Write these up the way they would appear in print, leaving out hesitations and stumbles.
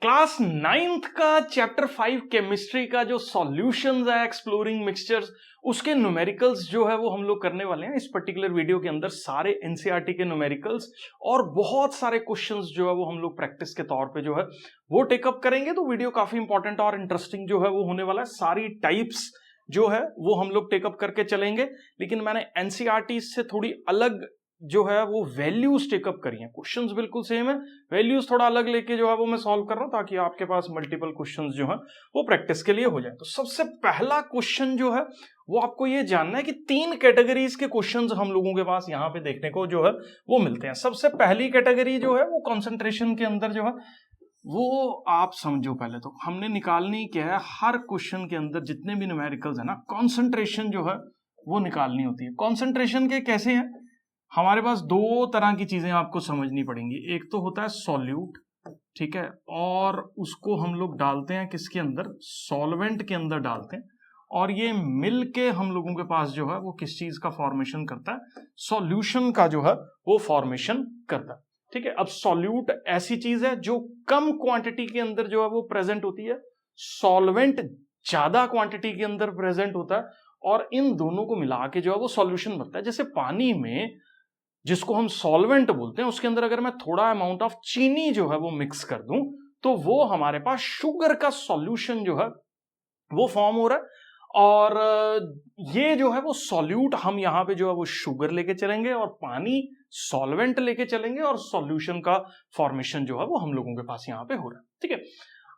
Class 9th का chapter 5 chemistry का जो सॉल्यूशंस है एक्सप्लोरिंग मिक्सचर्स, उसके न्यूमेरिकल्स जो है वो हम लोग करने वाले हैं इस पर्टिकुलर वीडियो के अंदर। सारे एनसीईआरटी के न्यूमेरिकल्स और बहुत सारे क्वेश्चंस जो है वो हम लोग प्रैक्टिस के तौर पे जो है वो टेकअप करेंगे। तो वीडियो काफी इंपॉर्टेंट और इंटरेस्टिंग जो है वो होने वाला है। सारी टाइप्स जो है वो हम लोग टेकअप करके चलेंगे, लेकिन मैंने एनसीईआरटी से थोड़ी अलग जो है वो वैल्यूज टेकअप करी हैं। क्वेश्चंस बिल्कुल सेम है, वैल्यूज थोड़ा अलग लेके जो है वो मैं सॉल्व कर रहा हूं ताकि आपके पास मल्टीपल क्वेश्चंस जो है वो प्रैक्टिस के लिए हो जाए। तो सबसे पहला क्वेश्चन जो है वो आपको ये जानना है कि 3 कैटेगरीज के क्वेश्चंस हम लोगों के पास यहाँ पे देखने को जो है वो मिलते हैं। सबसे पहली कैटेगरी जो है वो कॉन्सेंट्रेशन के अंदर जो है वो आप समझो। पहले तो हमने निकालनी क्या है, हर क्वेश्चन के अंदर जितने भी न्यूमेरिकल्स है ना, कॉन्सेंट्रेशन जो है वो निकालनी होती है। कॉन्सेंट्रेशन के कैसे हैं, हमारे पास 2 तरह की चीजें आपको समझनी पड़ेंगी। एक तो होता है सॉल्यूट, ठीक है, और उसको हम लोग डालते हैं किसके अंदर, सॉल्वेंट के अंदर डालते हैं, और ये मिल के हम लोगों के पास जो है वो किस चीज का फॉर्मेशन करता है, सॉल्यूशन का जो है वो फॉर्मेशन करता है। ठीक है, अब सॉल्यूट ऐसी चीज है जो कम क्वांटिटी के अंदर जो है वो प्रेजेंट होती है, सॉल्वेंट ज्यादा क्वांटिटी के अंदर प्रेजेंट होता है, और इन दोनों को मिला के जो है वो सॉल्यूशन बनता है। जैसे पानी में जिसको हम सॉल्वेंट बोलते हैं, उसके अंदर अगर मैं थोड़ा अमाउंट ऑफ चीनी जो है वो मिक्स कर दूं तो वो हमारे पास शुगर का सॉल्यूशन जो है वो फॉर्म हो रहा है। और ये जो है वो सॉल्यूट हम यहां पे जो है वो शुगर लेके चलेंगे और पानी सॉल्वेंट लेके चलेंगे, और सॉल्यूशन का फॉर्मेशन जो है वो हम लोगों के पास यहां पे हो रहा है। ठीक है,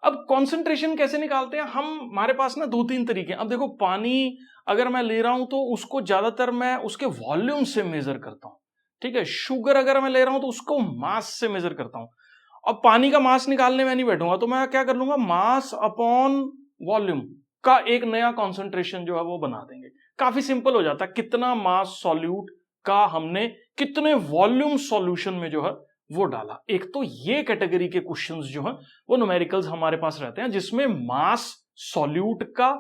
अब कॉन्सेंट्रेशन कैसे निकालते हैं हम, हमारे पास ना 2-3 तरीके हैं। अब देखो, पानी अगर मैं ले रहा हूं तो उसको ज्यादातर मैं उसके वॉल्यूम से मेजर करता हूं। ठीक है, शुगर अगर मैं ले रहा हूं तो उसको मास से मेजर करता हूं। अब पानी का मास निकालने में नहीं बैठूंगा, तो मैं क्या कर लूंगा, मास अपॉन वॉल्यूम का एक नया कॉन्सेंट्रेशन जो है वो बना देंगे। काफी सिंपल हो जाता है, कितना मास सॉल्यूट का हमने कितने वॉल्यूम सॉल्यूशन में जो है वो डाला। एक तो ये कैटेगरी के क्वेश्चंस जो है वो न्यूमेरिकल्स हमारे पास रहते हैं जिसमें मास सॉल्यूट का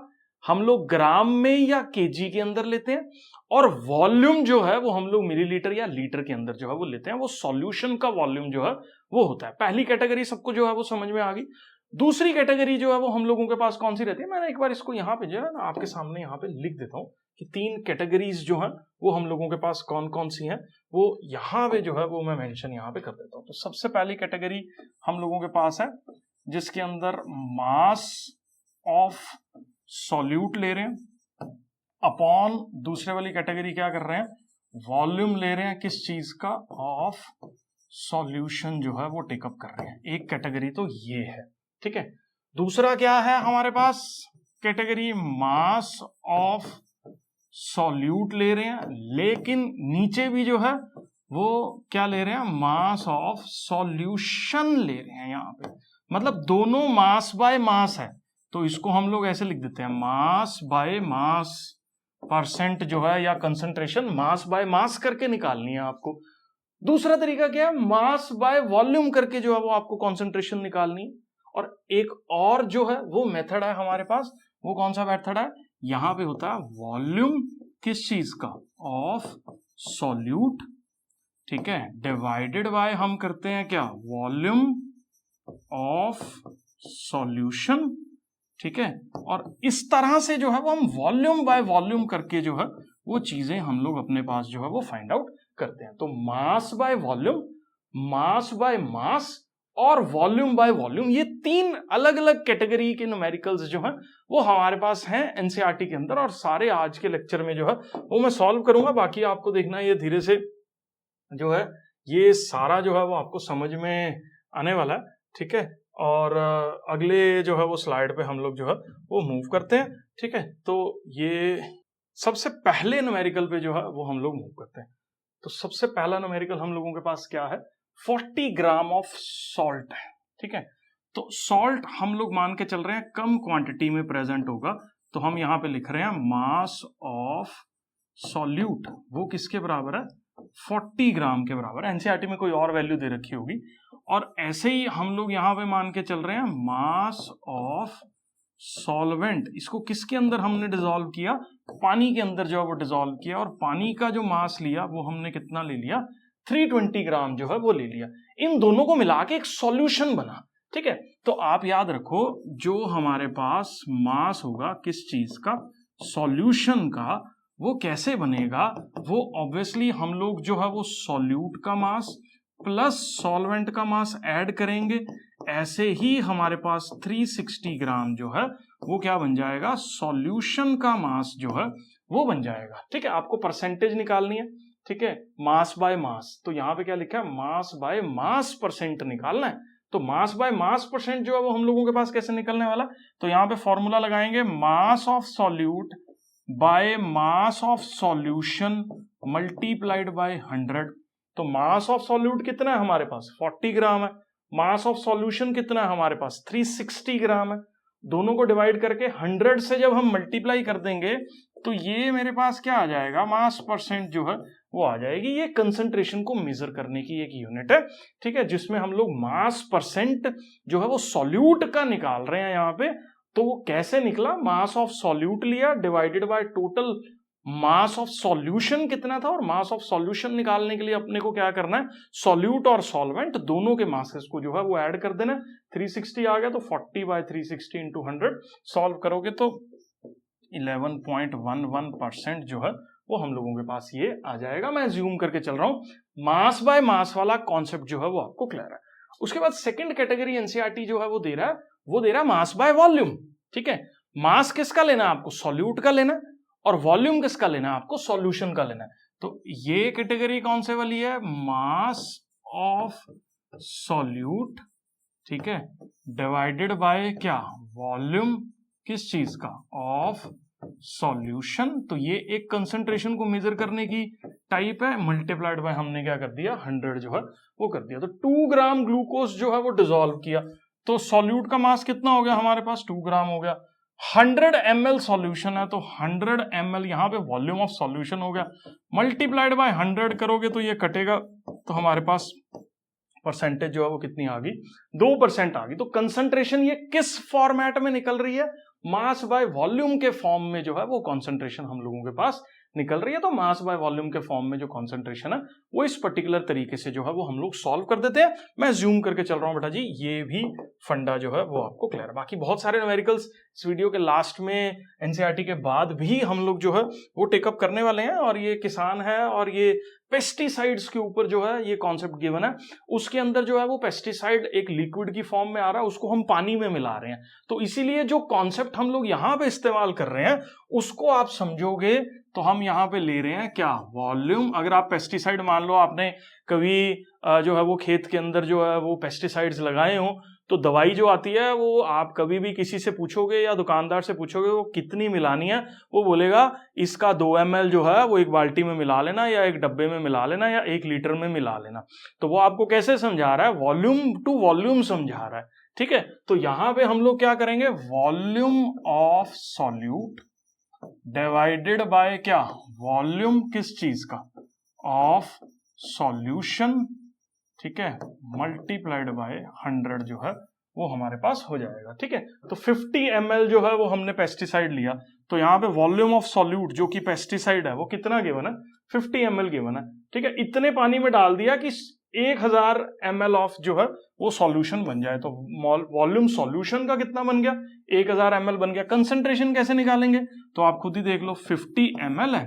हम लोग ग्राम में या केजी के अंदर लेते हैं, और वॉल्यूम जो है वो हम लोग मिलीलीटर या लीटर के अंदर जो है वो लेते हैं। वो सॉल्यूशन का वॉल्यूम जो है वो होता है। पहली कैटेगरी सबको जो है वो समझ में आ गई। दूसरी कैटेगरी जो है वो हम लोगों के पास कौन सी रहती है, मैंने एक बार इसको यहाँ पे जो है ना आपके सामने यहाँ पे लिख देता हूँ कि 3 कैटेगरीज जो है वो हम लोगों के पास कौन कौन सी हैं, वो यहाँ पे जो है वो मैं मेंशन यहाँ पे कर देता हूँ। तो सबसे पहली कैटेगरी हम लोगों के पास है जिसके अंदर मास ऑफ सॉल्यूट ले रहे हैं अपॉन दूसरे वाली कैटेगरी क्या कर रहे हैं, वॉल्यूम ले रहे हैं किस चीज का, ऑफ सॉल्यूशन जो है वो टेकअप कर रहे हैं। एक कैटेगरी तो ये है। ठीक है, दूसरा क्या है हमारे पास कैटेगरी, मास ऑफ सॉल्यूट ले रहे हैं, लेकिन नीचे भी जो है वो क्या ले रहे हैं, मास ऑफ सॉल्यूशन ले रहे हैं। यहां पे मतलब दोनों मास बाय मास है, तो इसको हम लोग ऐसे लिख देते हैं, मास बाय मास परसेंट जो है या कंसंट्रेशन मास बाय मास करके निकालनी है आपको। दूसरा तरीका क्या है, मास बाय वॉल्यूम करके जो है वो आपको कंसंट्रेशन निकालनी है। और एक और जो है वो मेथड है हमारे पास, वो कौन सा मेथड है, यहां पे होता है वॉल्यूम किस चीज का, ऑफ सॉल्यूट, ठीक है, डिवाइडेड बाय हम करते हैं क्या, वॉल्यूम ऑफ सॉल्यूशन। ठीक है, और इस तरह से जो है वो हम वॉल्यूम बाय वॉल्यूम करके जो है वो चीजें हम लोग अपने पास जो है वो फाइंड आउट करते हैं। तो mass by volume, mass by मास और वॉल्यूम बाय वॉल्यूम, ये 3 अलग अलग कैटेगरी के न्यूमेरिकल्स जो हैं वो हमारे पास हैं एनसीईआरटी के अंदर, और सारे आज के लेक्चर में जो है वो मैं सॉल्व करूंगा। बाकी आपको देखना है ये धीरे से जो है ये सारा जो है वो आपको समझ में आने वाला है। ठीक है, और अगले जो है वो स्लाइड पे हम लोग जो है वो मूव करते हैं। ठीक है, तो ये सबसे पहले न्यूमेरिकल पे जो है वो हम लोग मूव करते हैं। तो सबसे पहला न्यूमेरिकल हम लोगों के पास क्या है, 40 ग्राम ऑफ सॉल्ट है। ठीक है, तो सॉल्ट हम लोग मान के चल रहे हैं कम क्वांटिटी में प्रेजेंट होगा, तो हम यहां पे लिख रहे हैं मास ऑफ सॉल्यूट वो किसके बराबर है, 40 ग्राम के बराबर है। एनसीईआरटी में कोई और वैल्यू दे रखी होगी। और ऐसे ही हम लोग यहां पे मान के चल रहे हैं मास ऑफ सॉल्वेंट, इसको किसके अंदर हमने डिसॉल्व किया, पानी के अंदर जो है वो डिसॉल्व किया, और पानी का जो मास लिया वो हमने कितना ले लिया, 320 ग्राम जो है वो ले लिया। इन दोनों को मिला के एक सॉल्यूशन बना। ठीक है, तो आप याद रखो जो हमारे पास मास होगा किस चीज का, सॉल्यूशन का, वो कैसे बनेगा, वो ऑब्वियसली हम लोग जो है वो सॉल्यूट का मास प्लस सॉल्वेंट का मास ऐड करेंगे, ऐसे ही हमारे पास 360 ग्राम जो है वो क्या बन जाएगा, सॉल्यूशन का मास जो है वो बन जाएगा। ठीक है, आपको परसेंटेज निकालनी है, ठीक है, मास बाय मास, तो यहां पे क्या लिखा है, मास बाय मास परसेंट निकालना है। तो मास बाय मास परसेंट जो है वो हम लोगों के पास कैसे निकलने वाला, तो यहां पे फॉर्मूला लगाएंगे, मास of solute bye mass of solution multiplied by 100। तो मास ऑफ सॉल्यूट कितना है हमारे पास, 40 ग्राम है, मास ऑफ सॉल्यूशन कितना है हमारे पास, 360 ग्राम है। दोनों को डिवाइड करके 100 से जब हम मल्टीप्लाई कर देंगे तो ये मेरे पास क्या आ जाएगा, मास परसेंट जो है वो आ जाएगी। ये कंसंट्रेशन को मेजर करने की एक यूनिट है, ठीक है, जिसमें हम लोग मास परसेंट जो है वो सॉल्यूट का निकाल रहे हैं यहाँ पे। तो वो कैसे निकला, मास ऑफ सॉल्यूट लिया divided by total mass of solution कितना था, और मास ऑफ सॉल्यूशन निकालने के लिए अपने को क्या करना है, सॉल्यूट और सॉल्वेंट दोनों के मासेस को जो है वो ऐड कर देना। 360 आ गया तो 40 बाय 360 इंटू 100 सॉल्व करोगे तो 11.11% जो है वो हम लोगों के पास ये आ जाएगा। मैं ज्यूम करके चल रहा हूं, मास बाय मास वाला कॉन्सेप्ट जो है वो आपको क्लियर है। उसके बाद सेकंड कैटेगरी एनसीईआरटी जो है वो दे रहा है, वो दे रहा है मास बाय वॉल्यूम। ठीक है, मास किसका लेना है आपको, सॉल्यूट का लेना है, और वॉल्यूम किसका लेना है आपको, सॉल्यूशन का लेना है। तो ये कैटेगरी कौन से वाली है, मास ऑफ सॉल्यूट, ठीक है, डिवाइडेड बाय क्या, वॉल्यूम किस चीज का, ऑफ सॉल्यूशन। तो ये एक कंसंट्रेशन को मेजर करने की टाइप है, मल्टीप्लाइड बाय हमने क्या कर दिया, 100 जो है वो कर दिया। तो 2 ग्राम ग्लूकोज जो है वो डिसॉल्व किया, तो सॉल्यूट का मास कितना हो गया हमारे पास, 2 ग्राम हो गया। 100 ml सॉल्यूशन है तो 100 ml यहाँ पे वॉल्यूम ऑफ सॉल्यूशन हो गया, मल्टीप्लाइड बाय 100 करोगे तो ये कटेगा, तो हमारे पास परसेंटेज जो है वो कितनी आ गई, 2% आ गई। तो कंसंट्रेशन ये किस फॉर्मेट में निकल रही है, मास बाय वॉल्यूम के फॉर्म में जो है वो कंसंट्रेशन हम लोगों के पास निकल रही है। तो मास बाय वॉल्यूम के फॉर्म में जो कंसंट्रेशन है वो इस पर्टिकुलर तरीके से जो है वो हम लोग सॉल्व कर देते हैं। मैं जूम करके चल रहा हूं बेटा जी, ये भी फंडा जो है वो आपको क्लियर है। बाकी बहुत सारे न्यूमेरिकल्स इस वीडियो के लास्ट में एनसीईआरटी के बाद भी हम लोग जो है वो टेकअप करने वाले हैं, और ये किसान है और ये पेस्टिसाइड्स के ऊपर जो है ये कॉन्सेप्ट गिवन है। उसके अंदर जो है वो पेस्टिसाइड एक लिक्विड की फॉर्म में आ रहा है, उसको हम पानी में मिला रहे हैं। तो इसीलिए जो कॉन्सेप्ट हम लोग यहां पे इस्तेमाल कर रहे हैं उसको आप समझोगे तो हम यहां पे ले रहे हैं क्या, वॉल्यूम। अगर आप पेस्टिसाइड, मान लो आपने कभी जो है वो खेत के अंदर जो है वो पेस्टिसाइड्स लगाए हो, तो दवाई जो आती है वो आप कभी भी किसी से पूछोगे या दुकानदार से पूछोगे वो कितनी मिलानी है, वो बोलेगा इसका 2 ml जो है वो एक बाल्टी में मिला लेना, या एक डब्बे में मिला लेना, या 1 लीटर में मिला लेना। तो वो आपको कैसे समझा रहा है, वॉल्यूम टू वॉल्यूम समझा रहा है। ठीक है, तो यहां पे हम लोग क्या करेंगे, volume of solute divided by क्या, वॉल्यूम किस चीज का, ऑफ सॉल्यूशन, ठीक है, मल्टीप्लाइड बाय 100 जो है वो हमारे पास हो जाएगा। ठीक है, तो 50 ml जो है वो हमने पेस्टिसाइड लिया, तो यहाँ पे वॉल्यूम ऑफ सॉल्यूट जो कि पेस्टिसाइड है वो कितना गिवन है, 50 ml गिवन है। ठीक है, इतने पानी में डाल दिया कि 1000 ml ऑफ जो है वो सॉल्यूशन बन जाए। तो वॉल्यूम सॉल्यूशन का कितना बन गया, 1000 ml बन गया। कंसंट्रेशन कैसे निकालेंगे, तो आप खुद ही देख लो, 50 ml है,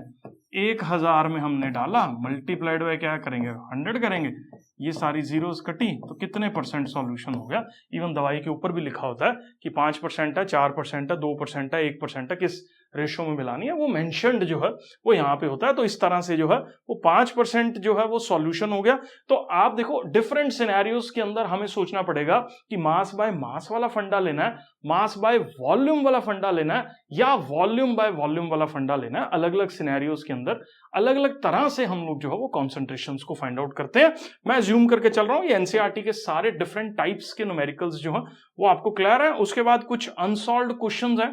1000 में हमने डाला, मल्टीप्लाइड बाय क्या करेंगे, 100 करेंगे, ये सारी जीरोस कटी, तो कितने परसेंट सॉल्यूशन हो गया। इवन दवाई के ऊपर भी लिखा होता है कि 5% है, 4% है, 2% है, 1% है, किस रेशियो में मिलानी है, वो मेंशन्ड जो है वो यहाँ पे होता है। तो इस तरह से जो है वो 5% जो है वो सॉल्यूशन हो गया। तो आप देखो डिफरेंट सिनेरियोस के अंदर हमें सोचना पड़ेगा कि मास बाय मास वाला फंडा लेना है, मास बाय वॉल्यूम वाला फंडा लेना है, या वॉल्यूम बाय वॉल्यूम वाला फंडा लेना है। अलग अलग सिनेरियोस के अंदर अलग अलग तरह से हम लोग जो है वो कॉन्सेंट्रेशंस को फाइंड आउट करते हैं। मैं ज्यूम करके चल रहा हूं, ये एनसीईआरटी के सारे डिफरेंट टाइप्स के न्यूमेरिकल्स जो हैं वो आपको क्लियर है। उसके बाद कुछ अनसॉल्व्ड क्वेश्चंस हैं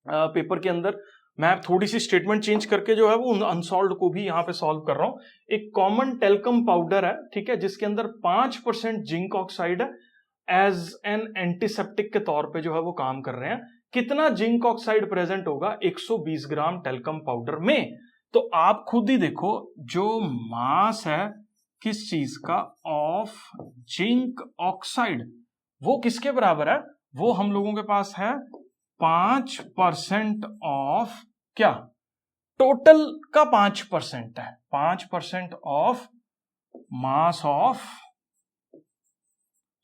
पेपर के अंदर, मैं थोड़ी सी स्टेटमेंट चेंज करके जो है वो अनसॉल्व्ड को भी यहाँ पे सॉल्व कर रहा हूं। एक कॉमन टेल्कम पाउडर है, ठीक है, जिसके अंदर 5% जिंक ऑक्साइड है, एज एन एंटीसेप्टिक के तौर पे जो है वो काम कर रहे हैं। कितना जिंक ऑक्साइड प्रेजेंट होगा 120 ग्राम टेल्कम पाउडर में। तो आप खुद ही देखो, जो मास है किस चीज का, ऑफ जिंक ऑक्साइड, वो किसके बराबर है, वो हम लोगों के पास है 5% ऑफ क्या, टोटल का 5% है, 5% ऑफ मास ऑफ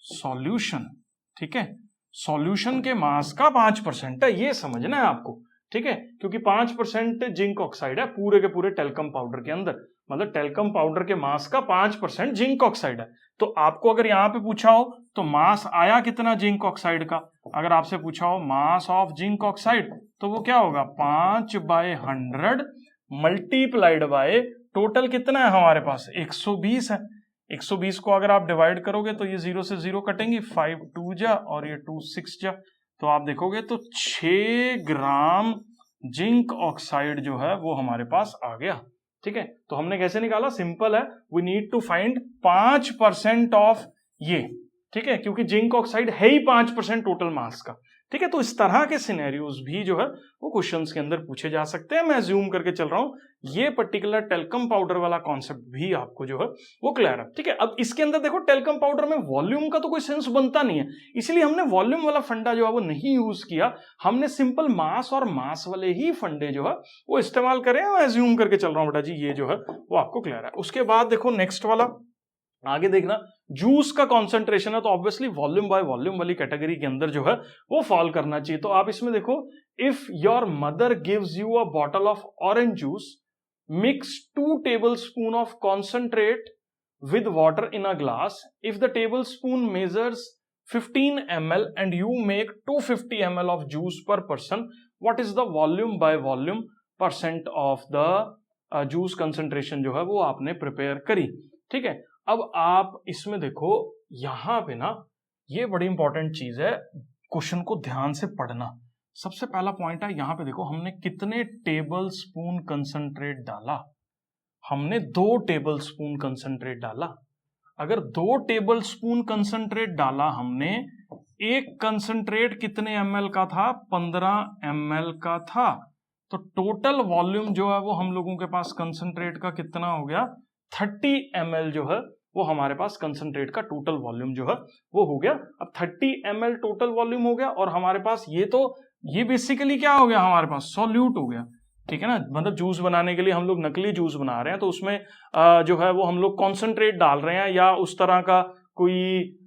सॉल्यूशन। ठीक है, सॉल्यूशन के मास का 5% है, ये समझना है आपको। ठीक है, क्योंकि 5% जिंक ऑक्साइड है पूरे के पूरे टेल्कम पाउडर के अंदर, मतलब टेल्कम पाउडर के मास का 5% जिंक ऑक्साइड है। तो आपको अगर यहां पे पूछा हो तो मास आया कितना जिंक ऑक्साइड का, अगर आपसे पूछा हो मास ऑफ जिंक ऑक्साइड तो वो क्या होगा 5/100 मल्टीप्लाइड बाय टोटल कितना है हमारे पास 120 है। 120 को अगर आप डिवाइड करोगे तो ये 0 से 0 कटेंगी, 5 2 जा और ये 2 6 जा, तो आप देखोगे तो 6 ग्राम जिंक ऑक्साइड जो है वो हमारे पास आ गया। ठीक है, तो हमने कैसे निकाला, सिंपल है, we need to find 5% of ये। ठीक है, क्योंकि जिंक ऑक्साइड है ही 5% टोटल मास का। ठीक है, तो इस तरह के सिनेरियोज भी जो है वो क्वेश्चंस के अंदर पूछे जा सकते हैं। मैं ज्यूम करके चल रहा हूं, ये पर्टिकुलर टेल्कम पाउडर वाला कॉन्सेप्ट भी आपको जो है वो क्लियर है। ठीक है, अब इसके अंदर देखो टेल्कम पाउडर में वॉल्यूम का तो कोई सेंस बनता नहीं है, इसलिए हमने वॉल्यूम वाला फंडा जो है वो नहीं यूज किया, हमने सिंपल मास और मास वाले ही फंडे जो है वो इस्तेमाल करें। मैं ज्यूम करके चल रहा हूं बेटा जी, ये जो है वो आपको क्लियर है। उसके बाद देखो नेक्स्ट वाला, आगे देखना, जूस का कॉन्सेंट्रेशन है तो ऑब्वियसली वॉल्यूम बाय वॉल्यूम वाली कैटेगरी के अंदर जो है वो फॉल करना चाहिए। तो आप इसमें देखो, if your mother gives you a bottle of orange juice, mix 2 tablespoons of concentrate with water in a glass. If the tablespoon measures 15 ml and you make 250 ml of juice per person, what is the volume by volume percent of the juice concentration जो है वो आपने prepare करी। ठीक है, अब आप इसमें देखो, यहां पे ना ये बड़ी इंपॉर्टेंट चीज है, क्वेश्चन को ध्यान से पढ़ना। सबसे पहला पॉइंट है, यहां पे देखो हमने कितने टेबल स्पून कंसंट्रेट डाला, हमने 2 टेबल स्पून कंसंट्रेट डाला। अगर 2 टेबल स्पून कंसंट्रेट डाला हमने, एक कंसंट्रेट कितने ml का था, 15 ml का था, तो टोटल वॉल्यूम जो है वो हम लोगों के पास कंसंट्रेट का कितना हो गया, 30 ml जो है वो हमारे पास कंसंट्रेट का टोटल वॉल्यूम जो है वो हो गया। अब 30 ml टोटल वॉल्यूम हो गया, और हमारे पास ये बेसिकली क्या हो गया, हमारे पास सॉल्यूट हो गया। ठीक है ना, मतलब जूस बनाने के लिए हम लोग नकली जूस बना रहे हैं, तो उसमें जो है वो हम लोग कॉन्सेंट्रेट डाल रहे हैं, या उस तरह का कोई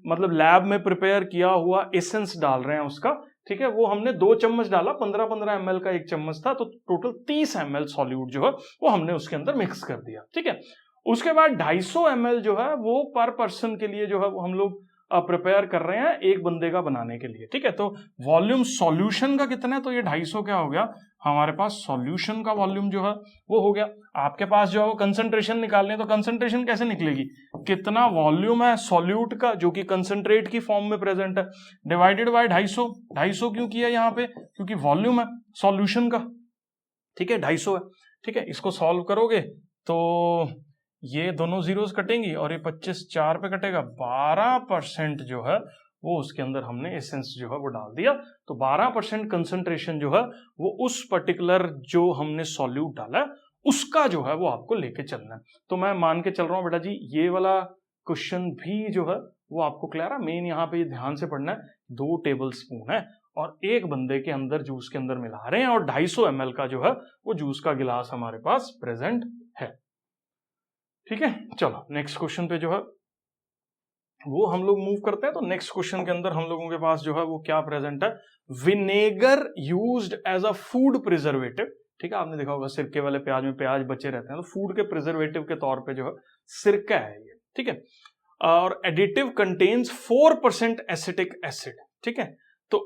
मतलब लैब में प्रिपेयर किया हुआ एसेंस डाल रहे हैं उसका। ठीक है, वो हमने 2 चम्मच डाला, 15-15 ml का 1 चम्मच था, तो टोटल 30 ml सॉल्यूट जो है वो हमने उसके अंदर मिक्स कर दिया। ठीक है, उसके बाद 250 ml जो है वो पर पर्सन के लिए जो है वो हम लोग प्रिपेयर कर रहे हैं एक बंदे का बनाने के लिए। ठीक है, तो वॉल्यूम सॉल्यूशन का कितना है, तो ये 250 क्या हो गया हमारे पास, सॉल्यूशन का वॉल्यूम जो है वो हो गया। आपके पास जो है वो कंसंट्रेशन निकालने, तो कंसंट्रेशन कैसे निकलेगी, कितना वॉल्यूम है सॉल्यूट का जो कि कंसंट्रेट की फॉर्म में प्रेजेंट है, डिवाइडेड बाय 250। 250 क्यों किया यहाँ पे, क्योंकि वॉल्यूम है सॉल्यूशन का। ठीक है, 250 है। ठीक है, इसको सॉल्व करोगे तो ये दोनों जीरोस कटेंगी और ये 25 4 पे कटेगा, 12% जो है वो उसके अंदर हमने एसेंस जो है वो डाल दिया। तो 12% कंसंट्रेशन जो है वो उस पर्टिकुलर जो हमने सॉल्यूट डाला है उसका जो है वो आपको लेके चलना है। तो मैं मान के चल रहा हूं बेटा जी, ये वाला क्वेश्चन भी जो है वो आपको क्लियर है। मेन यहाँ पे ध्यान से पढ़ना है, 2 टेबल स्पून है और एक बंदे के अंदर जूस के अंदर मिला रहे हैं, और 250 ml का जो है वो जूस का गिलास हमारे पास प्रेजेंट है। ठीक है, चलो नेक्स्ट क्वेश्चन पे जो है वो हम लोग मूव करते हैं। तो नेक्स्ट क्वेश्चन के अंदर हम लोगों के पास जो है वो क्या प्रेजेंट है, vinegar used as a food preservative. ठीक है, आपने देखा होगा सिरके वाले प्याज में प्याज बचे रहते हैं, तो फूड के प्रिजर्वेटिव के तौर पे जो है सिरका है ये। ठीक है, और एडिटिव कंटेन्स 4% एसिटिक एसिड। ठीक है, तो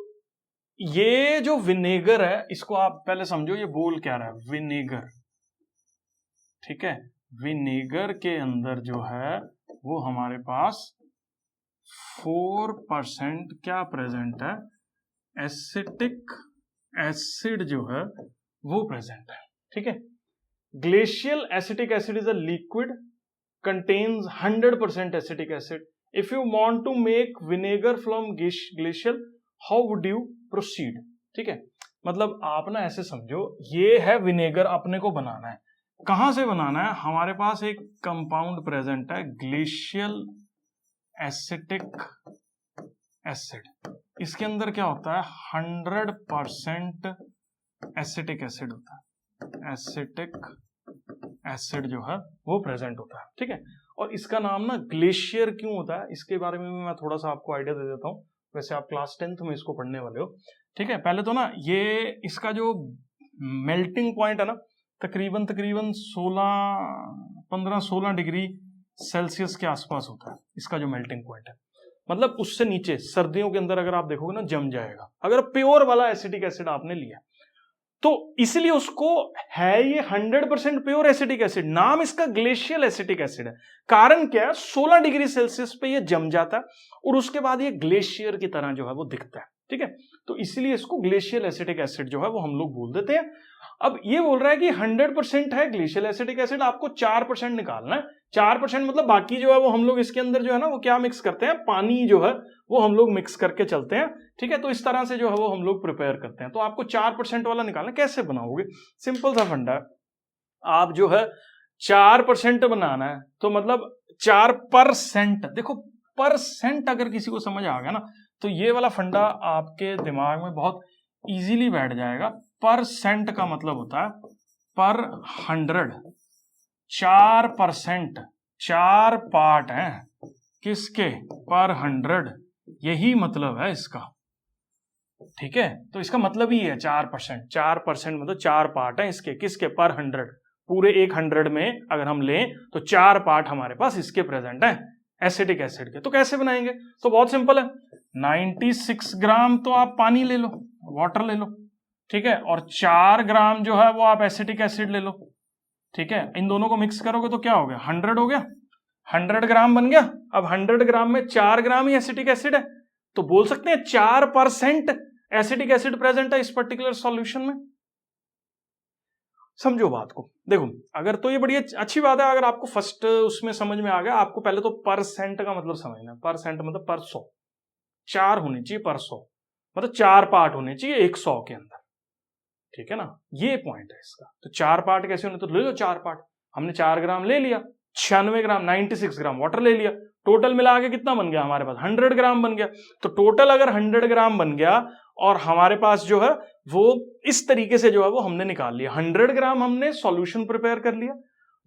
ये जो विनेगर है इसको आप पहले समझो ये बोल क्या रहा है, विनेगर। ठीक है, विनेगर के अंदर जो है वो हमारे पास 4% क्या प्रेजेंट है, एसिटिक एसिड जो है वो प्रेजेंट है। ठीक है, glacial acetic acid is a liquid contains 100% acetic acid. If you want to make vinegar from glacial, how would you proceed. ठीक है, मतलब आप ना ऐसे समझो, ये है विनेगर, अपने को बनाना है, कहां से बनाना है, हमारे पास एक कंपाउंड प्रेजेंट है ग्लेशियल एसिटिक एसिड। इसके अंदर क्या होता है, 100% एसिटिक एसिड होता है, एसिटिक एसिड जो है वो प्रेजेंट होता है, ठीक है। और इसका नाम ना ग्लेशियर क्यों होता है, इसके बारे में मैं थोड़ा सा आपको आइडिया दे देता हूँ। वैसे आप क्लास 10th में इसको पढ़ने वाले हो, ठीक है। पहले तो ना ये इसका जो मेल्टिंग पॉइंट है ना, तकरीबन 15-16 डिग्री सेल्सियस के आसपास होता है इसका जो मेल्टिंग पॉइंट है। मतलब उससे नीचे सर्दियों के अंदर अगर आप देखोगे ना जम जाएगा, अगर प्योर वाला एसिटिक एसिड आपने लिया तो। इसलिए उसको है ये 100% प्योर एसिटिक एसिड, नाम इसका ग्लेशियल एसिटिक एसिड है। कारण क्या है, 16 डिग्री सेल्सियस पे ये जम जाता है और उसके बाद ये ग्लेशियर की तरह जो है वो दिखता है, ठीक है। तो इसलिए इसको ग्लेशियल एसिटिक एसिड जो है वो हम लोग बोल देते हैं। अब ये बोल रहा है कि 100% है ग्लेशियल एसिटिक एसिड, आपको 4% निकालना है। 4% मतलब बाकी जो है वो हम लोग इसके अंदर जो है ना वो क्या मिक्स करते हैं, पानी जो है वो हम लोग मिक्स करके चलते हैं, ठीक है। तो इस तरह से जो है वो हम लोग प्रिपेयर करते हैं। तो आपको 4% वाला निकालना, कैसे बनाओगे, सिंपल सा फंडा है। आप जो है 4% बनाना है तो मतलब 4%, देखो परसेंट अगर किसी को समझ आ गया ना तो ये वाला फंडा आपके दिमाग में बहुत इजीली बैठ जाएगा। परसेंट का मतलब होता है पर 100, 4%, 4 पार्ट हैं किसके, पर 100, यही मतलब है इसका, ठीक है। तो इसका मतलब ही है 4%, 4% मतलब 4 पार्ट है इसके, किसके, पर 100। पूरे 100 में अगर हम लें तो 4 पार्ट हमारे पास इसके प्रेजेंट हैं एसिटिक एसिड के। तो कैसे बनाएंगे, तो बहुत सिंपल है। 96 ग्राम तो आप पानी ले लो, वाटर ले लो, ठीक है, और 4 ग्राम जो है वो आप एसिटिक एसिड ले लो, ठीक है। इन दोनों को मिक्स करोगे तो क्या हो गया, 100 हो गया, 100 ग्राम बन गया। अब 100 ग्राम में 4 ग्राम ही एसिटिक एसिड है, तो बोल सकते हैं 4% एसिटिक एसिड प्रेजेंट है इस पर्टिकुलर सॉल्यूशन में। समझो बात को, देखो अगर तो ये बड़ी अच्छी बात है अगर आपको फर्स्ट उसमें समझ में आ गया। आपको पहले तो परसेंट का मतलब समझना है, परसेंट मतलब पर 100, 4 होने चाहिए पर 100, मतलब 4 पार्ट होने चाहिए 100 के अंदर, ठीक है ना, ये पॉइंट है इसका। तो 4 पार्ट कैसे होने, तो ले लो 4 पार्ट, हमने 4 ग्राम ले लिया, 96 ग्राम 96 ग्राम वाटर ले लिया, टोटल मिला के कितना बन गया हमारे पास, 100 ग्राम बन गया। तो टोटल अगर 100 ग्राम बन गया और हमारे पास जो है वो इस तरीके से जो है वो हमने निकाल लिया, 100 ग्राम हमने सॉल्यूशन प्रिपेयर कर लिया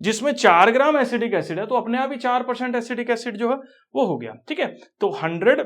जिसमें 4 ग्राम एसिडिक एसिड है, तो अपने आप ही 4% एसिडिक एसिड जो है वो हो गया, ठीक है। तो 100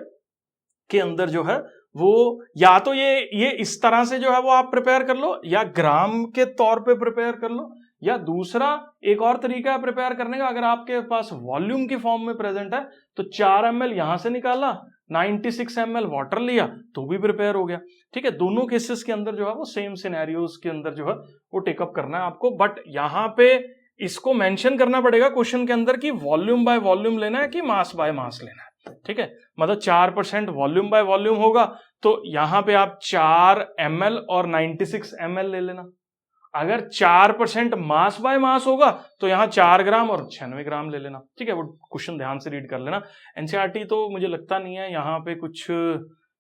के अंदर जो है वो या तो ये इस तरह से जो है वो आप प्रिपेयर कर लो, या ग्राम के तौर पे प्रिपेयर कर लो, या दूसरा एक और तरीका है प्रिपेयर करने का, अगर आपके पास वॉल्यूम की फॉर्म में प्रेजेंट है तो 4 ml यहां से निकाला, 96 ml वाटर लिया तो भी प्रिपेयर हो गया, ठीक है। दोनों केसेस के अंदर जो है वो सेम सिनेरियोज के अंदर जो है वो टेकअप करना है आपको। बट यहां पे इसको मेंशन करना पड़ेगा क्वेश्चन के अंदर कि वॉल्यूम बाय वॉल्यूम लेना है कि मास बाय मास लेना है, ठीक है। मतलब 4% वॉल्यूम बाय वॉल्यूम होगा तो यहां पे आप 4 ml और 96 ml ले लेना। अगर 4% मास बाय मास होगा तो यहां 4 ग्राम और 96 ग्राम ले लेना, ठीक है। वो क्वेश्चन ध्यान से रीड कर लेना। एनसीईआरटी तो मुझे लगता नहीं है यहां पे कुछ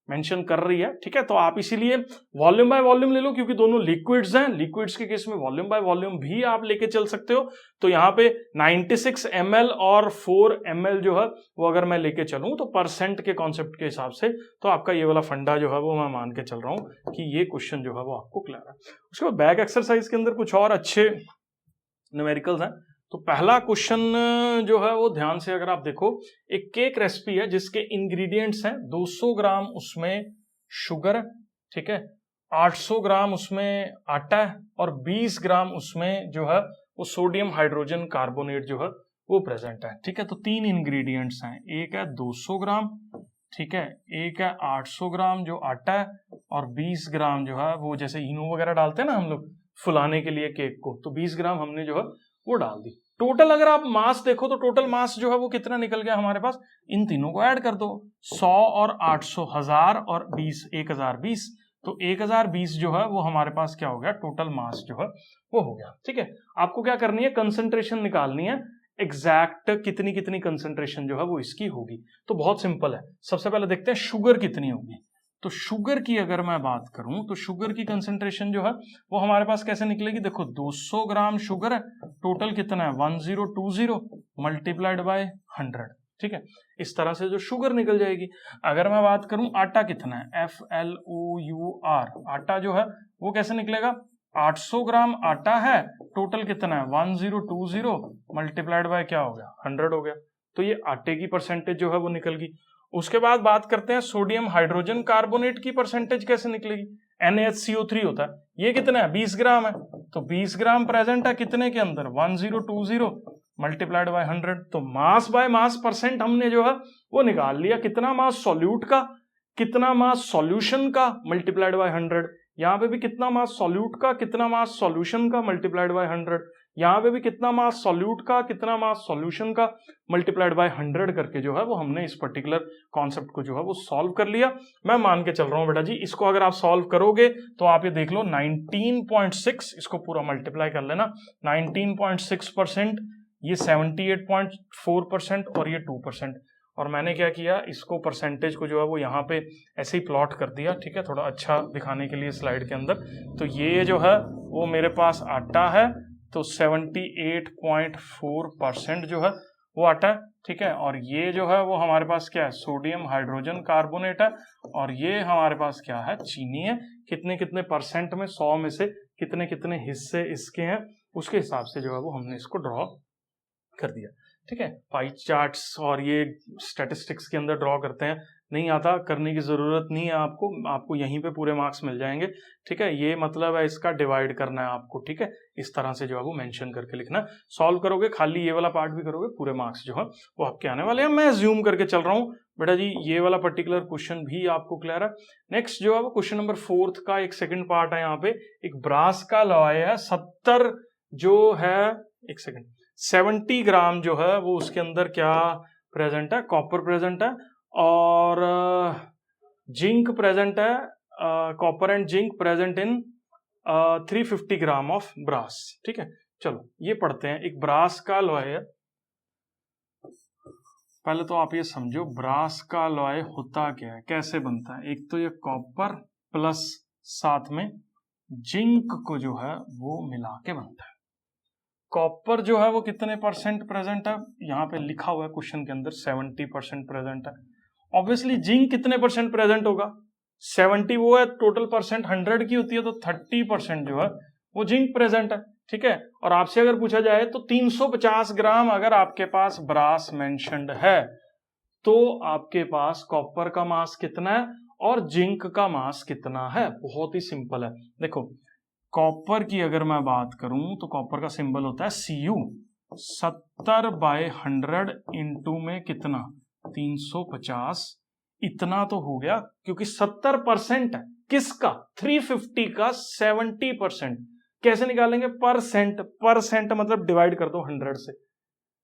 मेंशन कर रही है, ठीक है। तो आप इसीलिए वॉल्यूम बाय वॉल्यूम ले लो क्योंकि दोनों लिक्विड्स हैं, लिक्विड्स के केस में वॉल्यूम बाय वॉल्यूम भी आप लेके चल सकते हो। तो यहाँ पे 96 ml और 4 ml जो है वो अगर मैं लेके चलूं तो परसेंट के कॉन्सेप्ट के हिसाब से तो आपका ये वाला फंडा जो है वो मैं मान के चल रहा हूं कि ये क्वेश्चन जो है वो आपको क्लियर है। उसके बाद बैक एक्सरसाइज के अंदर कुछ और अच्छे न्यूमेरिकल्स हैं। तो पहला क्वेश्चन जो है वो ध्यान से अगर आप देखो, एक केक रेसिपी है जिसके इंग्रेडिएंट्स हैं 200 ग्राम उसमें शुगर, ठीक है, 800 ग्राम उसमें आटा है और 20 ग्राम उसमें जो है वो सोडियम हाइड्रोजन कार्बोनेट जो है वो प्रेजेंट है, ठीक है। तो 3 इंग्रेडिएंट्स हैं, एक है 200 ग्राम, ठीक है, एक है 800 ग्राम जो आटा है और 20 ग्राम जो है वो जैसे इनो वगैरह डालते हैं ना हम लोग फुलाने के लिए केक को, तो 20 ग्राम हमने जो है वो डाल दी। टोटल अगर आप मास देखो तो टोटल मास जो है वो कितना निकल गया हमारे पास, इन तीनों को ऐड कर दो, 100 और 800, 1000 और 20, 1020, तो 1020 जो है वो हमारे पास क्या हो गया, टोटल मास जो है वो हो गया, ठीक है। आपको क्या करनी है, कंसंट्रेशन निकालनी है, एग्जैक्ट कितनी कितनी कंसंट्रेशन जो है वो इसकी होगी। तो बहुत सिंपल है, सबसे पहले देखते हैं शुगर कितनी होगी। तो शुगर की अगर मैं बात करूं तो शुगर की कंसंट्रेशन जो है वो हमारे पास कैसे निकलेगी, देखो 200 ग्राम शुगर है, टोटल कितना है 1020 मल्टीप्लाइड बाय 100, ठीक है, इस तरह से जो शुगर निकल जाएगी। अगर मैं बात करूं आटा कितना है, FLOUR, आटा जो है वो कैसे निकलेगा, 800 ग्राम आटा है, टोटल कितना है 1020 मल्टीप्लाइड बाय क्या हो गया 100 हो गया, तो ये आटे की परसेंटेज जो है वो निकल गई। उसके बाद बात करते हैं सोडियम हाइड्रोजन कार्बोनेट की परसेंटेज कैसे निकलेगी, NaHCO3 होता है, ये कितना है 20 ग्राम है, तो 20 ग्राम प्रेजेंट है कितने के अंदर 1020 मल्टीप्लाइड बाय 100, तो मास बाय मास परसेंट हमने जो है वो निकाल लिया, कितना मास सॉल्यूट का, कितना मास सॉल्यूशन का मल्टीप्लाइड बाय 100, यहां पे भी कितना मास सॉल्यूट का, कितना मास सॉल्यूशन का मल्टीप्लाइड बाय 100, यहां पे भी कितना मास सॉल्यूट का, कितना मास सॉल्यूशन का मल्टीप्लाइड बाय 100 करके जो है वो हमने इस पर्टिकुलर कॉन्सेप्ट को जो है वो सॉल्व कर लिया। मैं मान के चल रहा हूं बेटा जी, इसको अगर आप सॉल्व करोगे तो आप ये देख लो 19.6, इसको पूरा मल्टीप्लाई कर लेना, 19.6%, ये 78.4% और ये 2%, और मैंने क्या किया, इसको परसेंटेज को जो है वो यहाँ पे ऐसे ही प्लॉट कर दिया, ठीक है, थोड़ा अच्छा दिखाने के लिए स्लाइड के अंदर। तो ये जो है वो मेरे पास आटा है, तो 78.4% जो है वो आटा है, ठीक है, और ये जो है वो हमारे पास क्या है, सोडियम हाइड्रोजन कार्बोनेट है, और ये हमारे पास क्या है, चीनी है। कितने कितने परसेंट में, 100 में से कितने कितने हिस्से इसके हैं, उसके हिसाब से जो है वो हमने इसको ड्रॉ कर दिया, ठीक है। पाई चार्ट्स और ये स्टैटिस्टिक्स के अंदर ड्रॉ करते हैं, नहीं आता, करने की जरूरत नहीं है आपको, आपको यहीं पे पूरे मार्क्स मिल जाएंगे, ठीक है। ये मतलब है इसका डिवाइड करना है आपको, ठीक है, इस तरह से जो है वो मेंशन करके लिखना है। सॉल्व करोगे, खाली ये वाला पार्ट भी करोगे, पूरे मार्क्स जो है वो आपके आने वाले हैं। मैं ज्यूम करके चल रहा हूँ बेटा जी, ये वाला पर्टिकुलर क्वेश्चन भी आपको क्लियर है। नेक्स्ट जो है वो क्वेश्चन नंबर 4 का एक सेकंड पार्ट है, यहाँ पे एक ब्रास का लॉय है, 70 जो है, एक सेकंड, 70 ग्राम जो है वो उसके अंदर क्या प्रेजेंट है, कॉपर प्रेजेंट है, और जिंक प्रेजेंट है, copper and zinc present in 350 gram of brass, ठीक है। चलो ये पढ़ते हैं, एक ब्रास का लॉय है। पहले तो आप ये समझो ब्रास का लॉय होता क्या है, कैसे बनता है। एक तो ये कॉपर प्लस साथ में जिंक को जो है वो मिला के बनता है। कॉपर जो है वो कितने परसेंट प्रेजेंट है, यहाँ पे लिखा हुआ है क्वेश्चन के अंदर 70% प्रेजेंट है। ऑब्वियसली जिंक कितने परसेंट प्रेजेंट होगा, 70 वो है टोटल परसेंट, 100 की होती है, तो 30% जो है वो जिंक प्रेजेंट है, ठीक है। और आपसे अगर पूछा जाए तो 350 ग्राम अगर आपके पास ब्रास मेंशन्ड है, तो आपके पास कॉपर का मास कितना है और जिंक का मास कितना है। बहुत ही सिंपल है, देखो कॉपर की अगर मैं बात करूं तो कॉपर का सिंबल होता है Cu, 70/100 इंटू में कितना 350, इतना तो हो गया, क्योंकि 70% है किसका, 350 का 70%। कैसे निकालेंगे, परसेंट, परसेंट मतलब डिवाइड कर दो 100 से,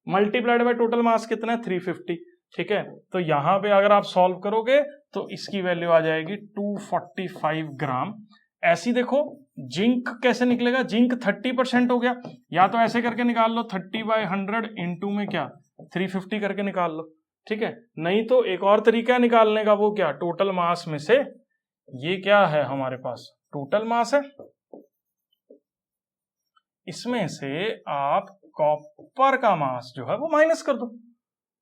मल्टीप्लाइड बाय टोटल मास कितना है 350, ठीक है। तो यहां पे अगर आप सॉल्व करोगे तो इसकी वैल्यू आ जाएगी 245 ग्राम। ऐसी देखो जिंक कैसे निकलेगा, जिंक 30% हो गया, या तो ऐसे करके निकाल लो 30/100 इंटू में क्या 350 करके निकाल लो, ठीक है। नहीं तो एक और तरीका है निकालने का, वो क्या, टोटल मास में से ये क्या है हमारे पास टोटल मास है, इसमें से आप कॉपर का मास जो है वो माइनस कर दो,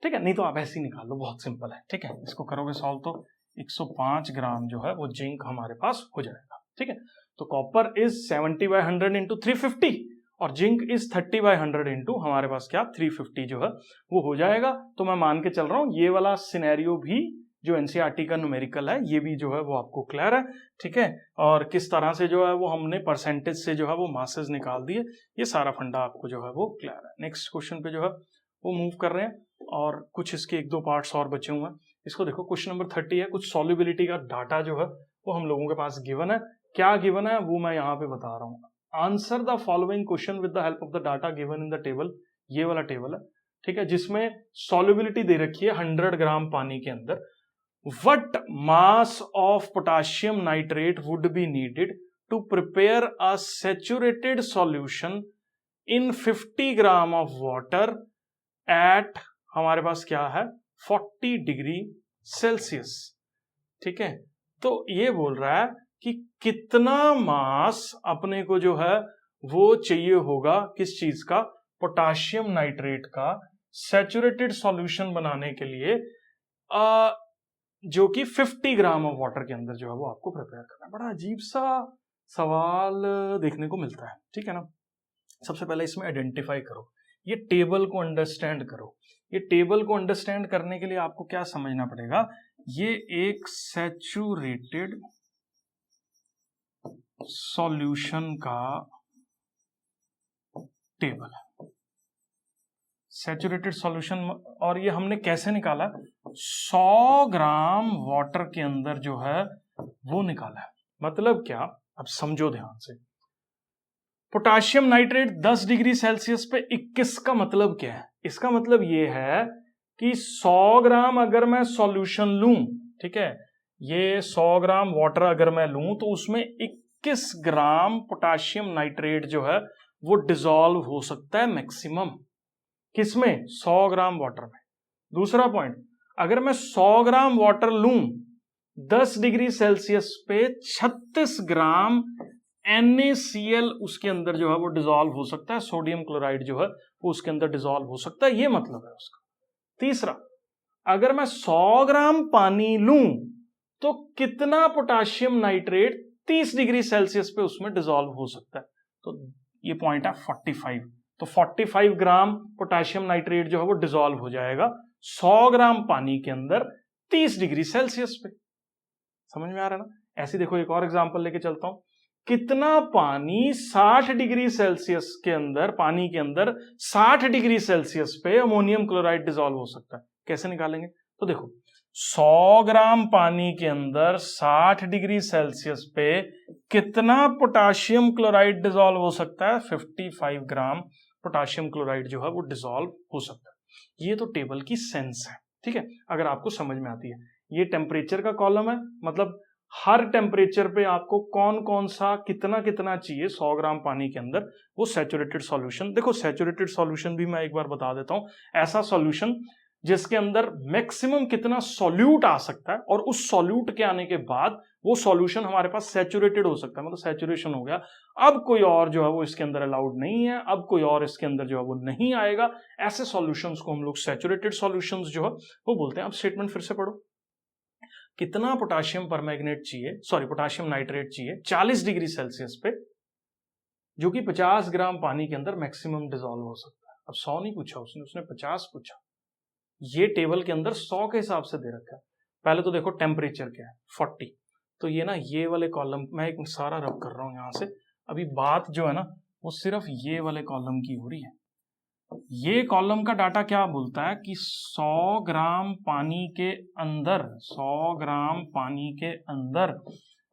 ठीक है। नहीं तो आप ऐसे ही निकाल लो, बहुत सिंपल है, ठीक है। इसको करोगे सॉल्व तो 105 ग्राम जो है वो जिंक हमारे पास हो जाएगा, ठीक है। तो कॉपर इज 70/100 इंटू 350 और जिंक इज 30/100 इंटू हमारे पास क्या 350 जो है वो हो जाएगा। तो मैं मान के चल रहा हूं ये वाला सिनेरियो भी जो एनसीईआरटी का न्यूमेरिकल है ये भी जो है वो आपको क्लियर है, ठीक है। और किस तरह से जो है वो हमने परसेंटेज से जो है वो मासेस निकाल दिए, ये सारा फंडा आपको जो है वो क्लियर है। नेक्स्ट क्वेश्चन पे जो है वो मूव कर रहे हैं, और कुछ इसके 1-2 पार्ट्स और बचे हुए हैं। इसको देखो, क्वेश्चन नंबर 30 है, कुछ सॉल्युबिलिटी का डाटा जो है वो हम लोगों के पास गिवन है। क्या गिवन है वो मैं यहाँ पे बता रहा हूँ। Answer the following question with the help of the data given in the table, ये वाला टेबल है, ठीक है, जिसमें सॉल्युबिलिटी दे रखी है 100 ग्राम पानी के अंदर। What mass of potassium nitrate would be needed to prepare a saturated solution in 50 gram of water at हमारे पास क्या है 40 डिग्री सेल्सियस, ठीक है। तो ये बोल रहा है कि कितना मास अपने को जो है वो चाहिए होगा, किस चीज का, पोटाशियम नाइट्रेट का, सैचुरेटेड सॉल्यूशन बनाने के लिए जो कि 50 ग्राम ऑफ वाटर के अंदर जो है वो आपको प्रिपेयर करना है। बड़ा अजीब सा सवाल देखने को मिलता है, ठीक है ना। सबसे पहले इसमें आइडेंटिफाई करो, ये टेबल को अंडरस्टैंड करो। ये टेबल को अंडरस्टैंड करने के लिए आपको क्या समझना पड़ेगा, ये एक सैचुरेटेड सॉल्यूशन का टेबल है, सैचुरेटेड सॉल्यूशन। और ये हमने कैसे निकाला, 100 ग्राम वाटर के अंदर जो है वो निकाला है। मतलब क्या, अब समझो ध्यान से। पोटाशियम नाइट्रेट 10 डिग्री सेल्सियस पे 21 का मतलब क्या है, इसका मतलब ये है कि 100 ग्राम अगर मैं सॉल्यूशन लूं, ठीक है, ये 100 ग्राम वाटर अगर मैं लूं तो उसमें 21 ग्राम पोटाशियम नाइट्रेट जो है वो डिसॉल्व हो सकता है मैक्सिमम। किसमें, 100 ग्राम वाटर में। दूसरा पॉइंट, अगर मैं 100 ग्राम वाटर लूं 10 डिग्री सेल्सियस पे 36 ग्राम NaCl उसके अंदर जो है वो डिसॉल्व हो सकता है, सोडियम क्लोराइड जो है वो उसके अंदर डिसॉल्व हो सकता है, ये मतलब है उसका। तीसरा, अगर मैं 100 ग्राम पानी लूं तो कितना पोटाशियम नाइट्रेट 30 डिग्री सेल्सियस पे उसमें डिसॉल्व हो सकता है, तो ये पॉइंट है 45। तो 45 ग्राम पोटाशियम नाइट्रेट जो है वो डिसॉल्व हो जाएगा 100 ग्राम पानी के अंदर 30 डिग्री सेल्सियस पे। समझ में आ रहा है ना। ऐसे देखो, एक और एग्जांपल लेके चलता हूं। कितना पानी 60 डिग्री सेल्सियस के अंदर, पानी के अंदर 60 डिग्री सेल्सियस पे अमोनियम क्लोराइड डिसॉल्व हो सकता है, कैसे निकालेंगे। तो देखो, 100 ग्राम पानी के अंदर 60 डिग्री सेल्सियस पे कितना पोटाशियम क्लोराइड डिसॉल्व हो सकता है, 55 ग्राम पोटाशियम क्लोराइड जो है वो डिसॉल्व हो सकता है। ये तो टेबल की सेंस है, ठीक है, अगर आपको समझ में आती है। ये टेम्परेचर का कॉलम है, मतलब हर टेम्परेचर पे आपको कौन कौन सा कितना कितना चाहिए 100 ग्राम पानी के अंदर, वो सैचुरेटेड सॉल्यूशन। देखो, सैचुरेटेड सॉल्यूशन भी मैं एक बार बता देता हूं, ऐसा सॉल्यूशन जिसके अंदर मैक्सिमम कितना सॉल्यूट आ सकता है, और उस सॉल्यूट के आने के बाद वो सॉल्यूशन हमारे पास सैचुरेटेड हो सकता है, मतलब सैचुरेशन हो गया। अब कोई और जो है वो इसके अंदर अलाउड नहीं है, अब कोई और इसके अंदर जो है वो नहीं आएगा। ऐसे सॉल्यूशंस को हम लोग सैचुरेटेड सॉल्यूशंस जो है वो बोलते हैं। अब स्टेटमेंट फिर से पढ़ो। कितना पोटाशियम परमैंगनेट चाहिए, सॉरी पोटाशियम नाइट्रेट चाहिए 40 डिग्री सेल्सियस पे, जो कि 50 ग्राम पानी के अंदर मैक्सिमम डिसॉल्व हो सकता है। अब 100 नहीं पूछा उसने 50 पूछा। ये टेबल के अंदर 100 के हिसाब से दे रखा है। पहले तो देखो टेम्परेचर क्या है, 40। तो ये ना, ये वाले कॉलम मैं एक सारा रब कर रहा हूं यहां से। अभी बात जो है ना वो सिर्फ ये वाले कॉलम की हो रही है। ये कॉलम का डाटा क्या बोलता है कि 100 ग्राम पानी के अंदर, 100 ग्राम पानी के अंदर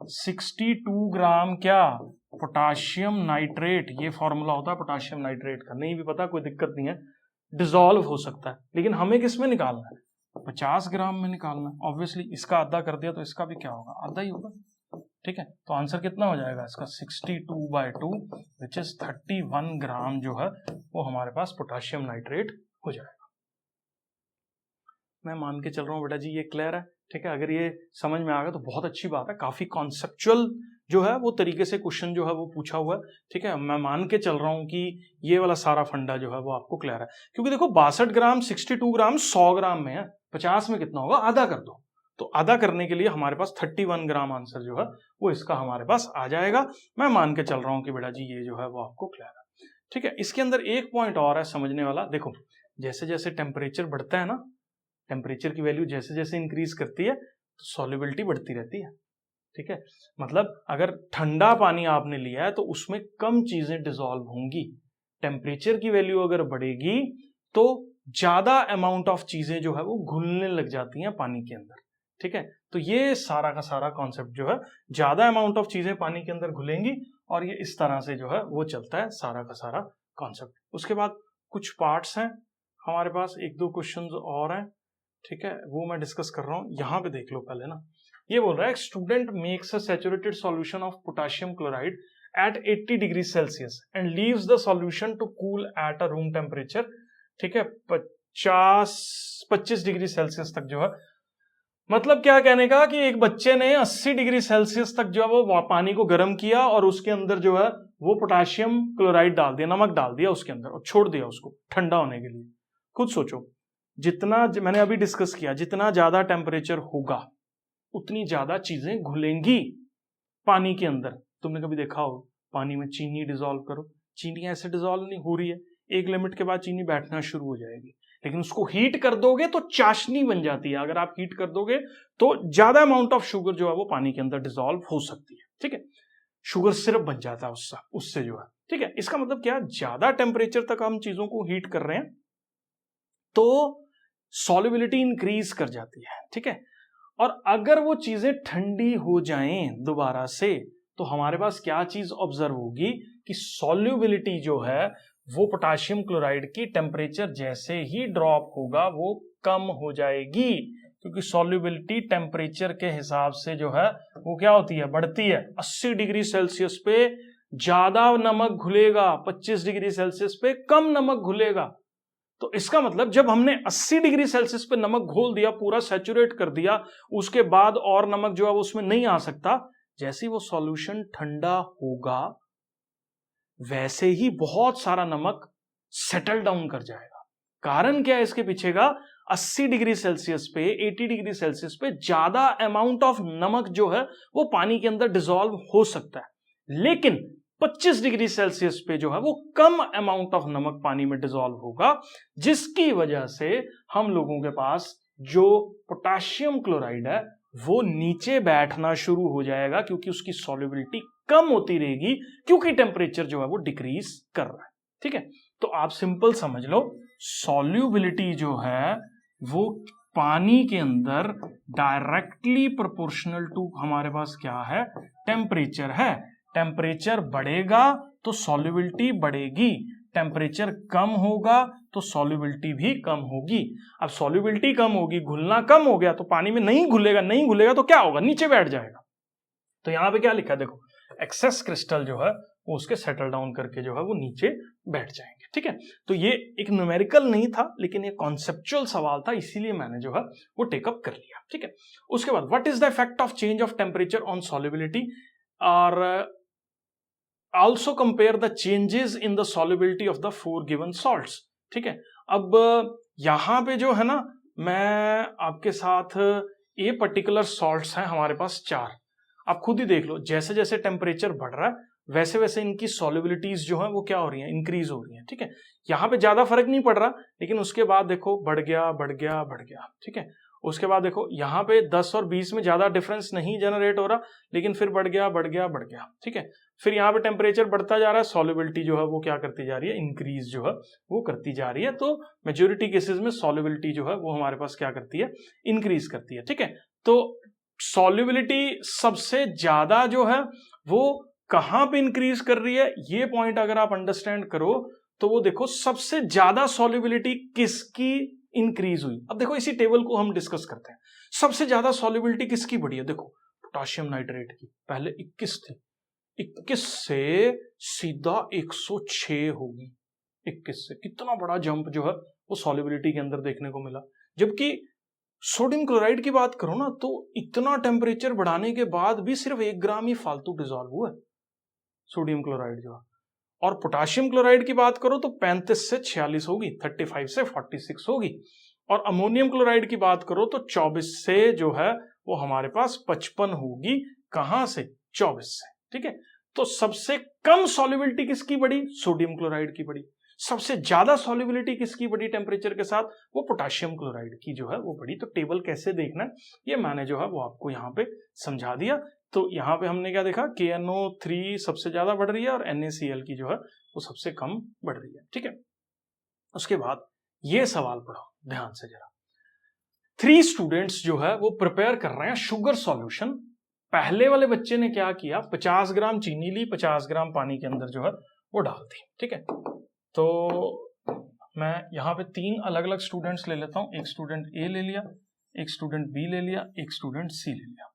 62 ग्राम क्या, पोटाशियम नाइट्रेट। ये फॉर्मूला होता है पोटाशियम नाइट्रेट का, नहीं भी पता कोई दिक्कत नहीं है, डिसॉल्व हो सकता है। लेकिन हमें किस में निकालना है, 50 ग्राम में निकालना है। ऑब्वियसली इसका आधा कर दिया तो इसका भी क्या होगा, आधा ही होगा, ठीक है। तो आंसर कितना हो जाएगा इसका, 62/2 विच इज 31 ग्राम जो है वो हमारे पास पोटाशियम नाइट्रेट हो जाएगा। मैं मान के चल रहा हूँ बेटा जी ये क्लियर है, ठीक है। अगर ये समझ में आ गया तो बहुत अच्छी बात है, काफी कॉन्सेप्चुअल जो है वो तरीके से क्वेश्चन जो है वो पूछा हुआ है, ठीक है। मैं मान के चल रहा हूं कि ये वाला सारा फंडा जो है वो आपको क्लियर है, क्योंकि देखो 62 ग्राम 62 ग्राम 100 ग्राम में है, 50 में कितना होगा, आधा कर दो। तो आधा करने के लिए हमारे पास 31 ग्राम आंसर जो है वो इसका हमारे पास आ जाएगा। मैं मान के चल रहा हूं कि बेटा जी ये जो है वो आपको क्लियर है, ठीक है। इसके अंदर एक पॉइंट और है समझने वाला। देखो, जैसे जैसे टेम्परेचर बढ़ता है ना, टेम्परेचर की वैल्यू जैसे जैसे इंक्रीज करती है तो सॉल्युबिलिटी बढ़ती रहती है, ठीक है। मतलब अगर ठंडा पानी आपने लिया है तो उसमें कम चीजें डिसॉल्व होंगी। टेम्परेचर की वैल्यू अगर बढ़ेगी तो ज्यादा अमाउंट ऑफ चीजें जो है वो घुलने लग जाती हैं पानी के अंदर, ठीक है। तो ये सारा का सारा कॉन्सेप्ट जो है, ज्यादा अमाउंट ऑफ चीजें पानी के अंदर घुलेंगी और ये इस तरह से जो है वो चलता है सारा का सारा कॉन्सेप्ट। उसके बाद कुछ पार्ट्स हैं हमारे पास, एक दो क्वेश्चंस और हैं, ठीक है, वो मैं डिस्कस कर रहा हूं। यहां पे देख लो पहले ना, ये बोल रहा है student makes a saturated solution of potassium chloride at 80 degree Celsius and leaves the solution to cool at a room temperature, ठीक है, 25 डिग्री सेल्सियस तक जो है। मतलब क्या कहने का कि एक बच्चे ने 80 डिग्री सेल्सियस तक जो है वो पानी को गर्म किया और उसके अंदर जो है वो पोटाशियम क्लोराइड डाल दिया, नमक डाल दिया उसके अंदर और छोड़ दिया उसको ठंडा होने के लिए। खुद सोचो, जितना मैंने अभी डिस्कस किया, जितना ज्यादा टेम्परेचर होगा उतनी ज्यादा चीजें घुलेंगी पानी के अंदर। तुमने कभी देखा हो पानी में चीनी डिजोल्व करो, चीनी ऐसे डिजोल्व नहीं हो रही है, एक लिमिट के बाद चीनी बैठना शुरू हो जाएगी, लेकिन उसको हीट कर दोगे तो चाशनी बन जाती है। अगर आप हीट कर दोगे तो ज्यादा अमाउंट ऑफ शुगर जो है वो पानी के अंदर डिजोल्व हो सकती है, ठीक है, शुगर सिरप बन जाता है उससे जो है, ठीक है। इसका मतलब क्या, ज्यादा टेम्परेचर तक हम चीजों को हीट कर रहे हैं तो सॉल्युबिलिटी इंक्रीज कर जाती है, ठीक है। और अगर वो चीजें ठंडी हो जाएं दोबारा से तो हमारे पास क्या चीज ऑब्जर्व होगी कि सॉल्युबिलिटी जो है वो पोटेशियम क्लोराइड की टेम्परेचर जैसे ही ड्रॉप होगा वो कम हो जाएगी, क्योंकि सॉल्युबिलिटी टेम्परेचर के हिसाब से जो है वो क्या होती है, बढ़ती है। 80 डिग्री सेल्सियस पे ज्यादा नमक घुलेगा, 25 डिग्री सेल्सियस पे कम नमक घुलेगा। तो इसका मतलब जब हमने 80 डिग्री सेल्सियस पे नमक घोल दिया, पूरा सैचुरेट कर दिया, उसके बाद और नमक जो है वो उसमें नहीं आ सकता, जैसे ही वो सॉल्यूशन ठंडा होगा वैसे ही बहुत सारा नमक सेटल डाउन कर जाएगा। कारण क्या है इसके पीछे का, 80 डिग्री सेल्सियस पे 80 डिग्री सेल्सियस पे ज्यादा अमाउंट ऑफ नमक जो है वो पानी के अंदर डिसॉल्व हो सकता है, लेकिन 25 डिग्री सेल्सियस पे जो है वो कम अमाउंट ऑफ नमक पानी में डिसॉल्व होगा, जिसकी वजह से हम लोगों के पास जो पोटेशियम क्लोराइड है वो नीचे बैठना शुरू हो जाएगा, क्योंकि उसकी सॉल्युबिलिटी कम होती रहेगी, क्योंकि टेम्परेचर जो है वो डिक्रीज कर रहा है, ठीक है। तो आप सिंपल समझ लो, सॉल्युबिलिटी जो है वो पानी के अंदर डायरेक्टली प्रोपोर्शनल टू हमारे पास क्या है, टेम्परेचर है। टेम्परेचर बढ़ेगा तो सॉल्युबिलिटी बढ़ेगी, टेम्परेचर कम होगा तो सॉल्युबिलिटी भी कम होगी। अब सॉल्युबिलिटी कम होगी, घुलना कम हो गया तो पानी में नहीं घुलेगा तो क्या होगा, नीचे बैठ जाएगा। तो यहां पे क्या लिखा है देखो, एक्सेस क्रिस्टल जो है वो उसके सेटल डाउन करके जो है वो नीचे बैठ जाएंगे, ठीक है। तो ये एक न्यूमेरिकल नहीं था, लेकिन ये कॉन्सेप्चुअल सवाल था, इसीलिए मैंने जो है वो टेकअप कर लिया, ठीक है। उसके बाद what is the effect of change of temperature on solubility, और also compare the changes in the solubility of the four given salts, ठीक है। अब यहां पे जो है ना, मैं आपके साथ ये पर्टिकुलर सॉल्ट्स हैं हमारे पास 4, आप खुद ही देख लो, जैसे जैसे टेम्परेचर बढ़ रहा है वैसे वैसे इनकी सॉल्युबिलिटीज जो है वो क्या हो रही हैं, इंक्रीज हो रही हैं, ठीक है। यहां पे ज्यादा फर्क नहीं पड़ रहा, लेकिन उसके बाद देखो बढ़ गया बढ़ गया बढ़ गया, ठीक है। उसके बाद देखो यहाँ पे 10 और 20 में ज्यादा डिफरेंस नहीं जनरेट हो रहा, लेकिन फिर बढ़ गया बढ़ गया बढ़ गया, ठीक है। फिर यहाँ पे टेम्परेचर बढ़ता जा रहा है, सॉल्युबिलिटी जो है वो क्या करती जा रही है, इंक्रीज जो है वो करती जा रही है। तो मेजोरिटी केसेस में सॉल्युबिलिटी जो है वो हमारे पास क्या करती है, इंक्रीज करती है, ठीक है। तो सॉल्युबिलिटी सबसे ज्यादा जो है वो कहां पे इंक्रीज कर रही है, ये पॉइंट अगर आप अंडरस्टैंड करो तो वो देखो सबसे ज्यादा सॉल्युबिलिटी किसकी इंक्रीज हुई। अब देखो इसी टेबल को हम डिस्कस करते हैं, सबसे ज्यादा सॉल्युबिलिटी किसकी बढ़ी है, देखो पोटेशियम नाइट्रेट की, पहले 21 थी, 21 से सीधा 106 होगी, 21 से कितना बड़ा जंप जो है वो सॉल्युबिलिटी के अंदर देखने को मिला। जबकि सोडियम क्लोराइड की बात करो ना, तो इतना टेम्परेचर बढ़ाने के बाद भी सिर्फ 1 ग्राम ही फालतू डिसॉल्व हुआ है सोडियम क्लोराइड जो है। और पोटेशियम क्लोराइड की बात करो तो 35 से 46 होगी, 35 से 46 होगी। और अमोनियम क्लोराइड की बात करो तो 24 से जो है वो हमारे पास 55 होगी, कहां से, 24 से, ठीक है। तो सबसे कम सॉल्युबिलिटी किसकी बढ़ी, सोडियम क्लोराइड की बढ़ी। सबसे ज्यादा सॉल्युबिलिटी किसकी बढ़ी टेम्परेचर के साथ, वो पोटेशियम क्लोराइड की जो है वो बढ़ी। तो टेबल कैसे देखना है ये मैंने जो है वो आपको यहाँ पे समझा दिया। तो यहाँ पे हमने क्या देखा, KNO3 सबसे ज्यादा बढ़ रही है और NaCl की जो है वो सबसे कम बढ़ रही है, ठीक है। उसके बाद ये सवाल पढ़ो ध्यान से जरा, 3 स्टूडेंट्स जो है वो प्रिपेयर कर रहे हैं शुगर सॉल्यूशन। पहले वाले बच्चे ने क्या किया, 50 ग्राम चीनी ली, 50 ग्राम पानी के अंदर जो है वो डाल दी, ठीक है। तो मैं यहाँ पे 3 अलग अलग स्टूडेंट्स ले लेता हूँ, एक स्टूडेंट A ले लिया, एक स्टूडेंट B ले लिया, एक स्टूडेंट C ले लिया।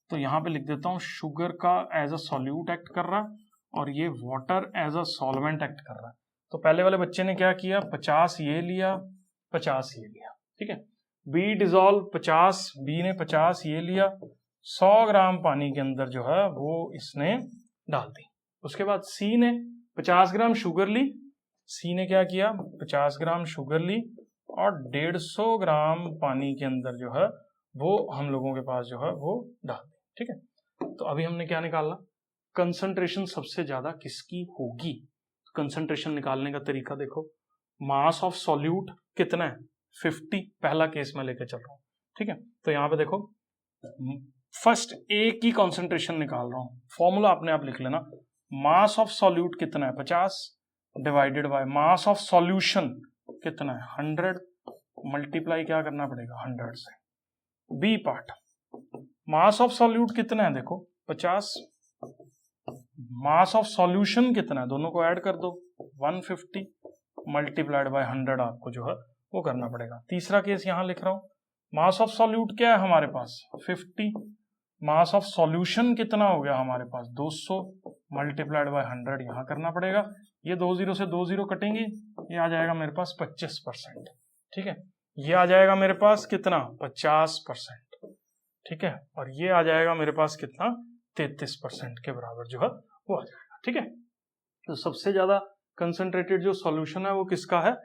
तो यहाँ पे लिख देता हूँ शुगर का एज अ सॉल्यूट एक्ट कर रहा है और ये water as a solvent act कर रहा है। तो पहले वाले बच्चे ने क्या किया, 50 ये लिया, 50 ये लिया, ठीक है। B डिजॉल्व 50, B ने 50 ये लिया, 100 ग्राम पानी के अंदर जो है वो इसने डाल दी। उसके बाद C ने 50 ग्राम शुगर ली, C ने क्या किया, 50 ग्राम शुगर ली और 150 ग्राम पानी के अंदर जो है वो हम लोगों के पास जो है वो डाल दें। ठीक है, तो अभी हमने क्या निकाला, कंसंट्रेशन सबसे ज्यादा किसकी होगी। कंसंट्रेशन निकालने का तरीका देखो, मास ऑफ सॉल्यूट कितना है 50, पहला केस में लेके चल रहा हूं। ठीक है, तो यहां पे देखो फर्स्ट ए की कंसंट्रेशन निकाल रहा हूं, फॉर्मूला अपने आप लिख लेना, मास ऑफ सॉल्यूट कितना है 50 divided by mass of solution कितना है 100, मल्टीप्लाई क्या करना पड़ेगा 100 से। B part, mass of solute कितना है देखो 50, मास ऑफ सॉल्यूशन कितना है, दोनों को ऐड कर दो 150 मल्टीप्लाइड बाय 100 आपको जो है वो करना पड़ेगा। तीसरा केस यहां लिख रहा हूं, मास ऑफ सॉल्यूट क्या है हमारे पास 50, मास ऑफ सॉल्यूशन कितना हो गया हमारे पास 200 मल्टीप्लाइड बाय 100 यहां करना पड़ेगा। ये 20 से 20 कटेंगे, ये आ जाएगा मेरे पास 25%। ठीक है, ये आ जाएगा मेरे पास कितना 50%। ठीक है, और ये आ जाएगा मेरे पास कितना 33% के बराबर जो है वो आ जाएगा। ठीक है, तो सबसे ज्यादा कंसंट्रेटेड जो सॉल्यूशन है वो किसका है,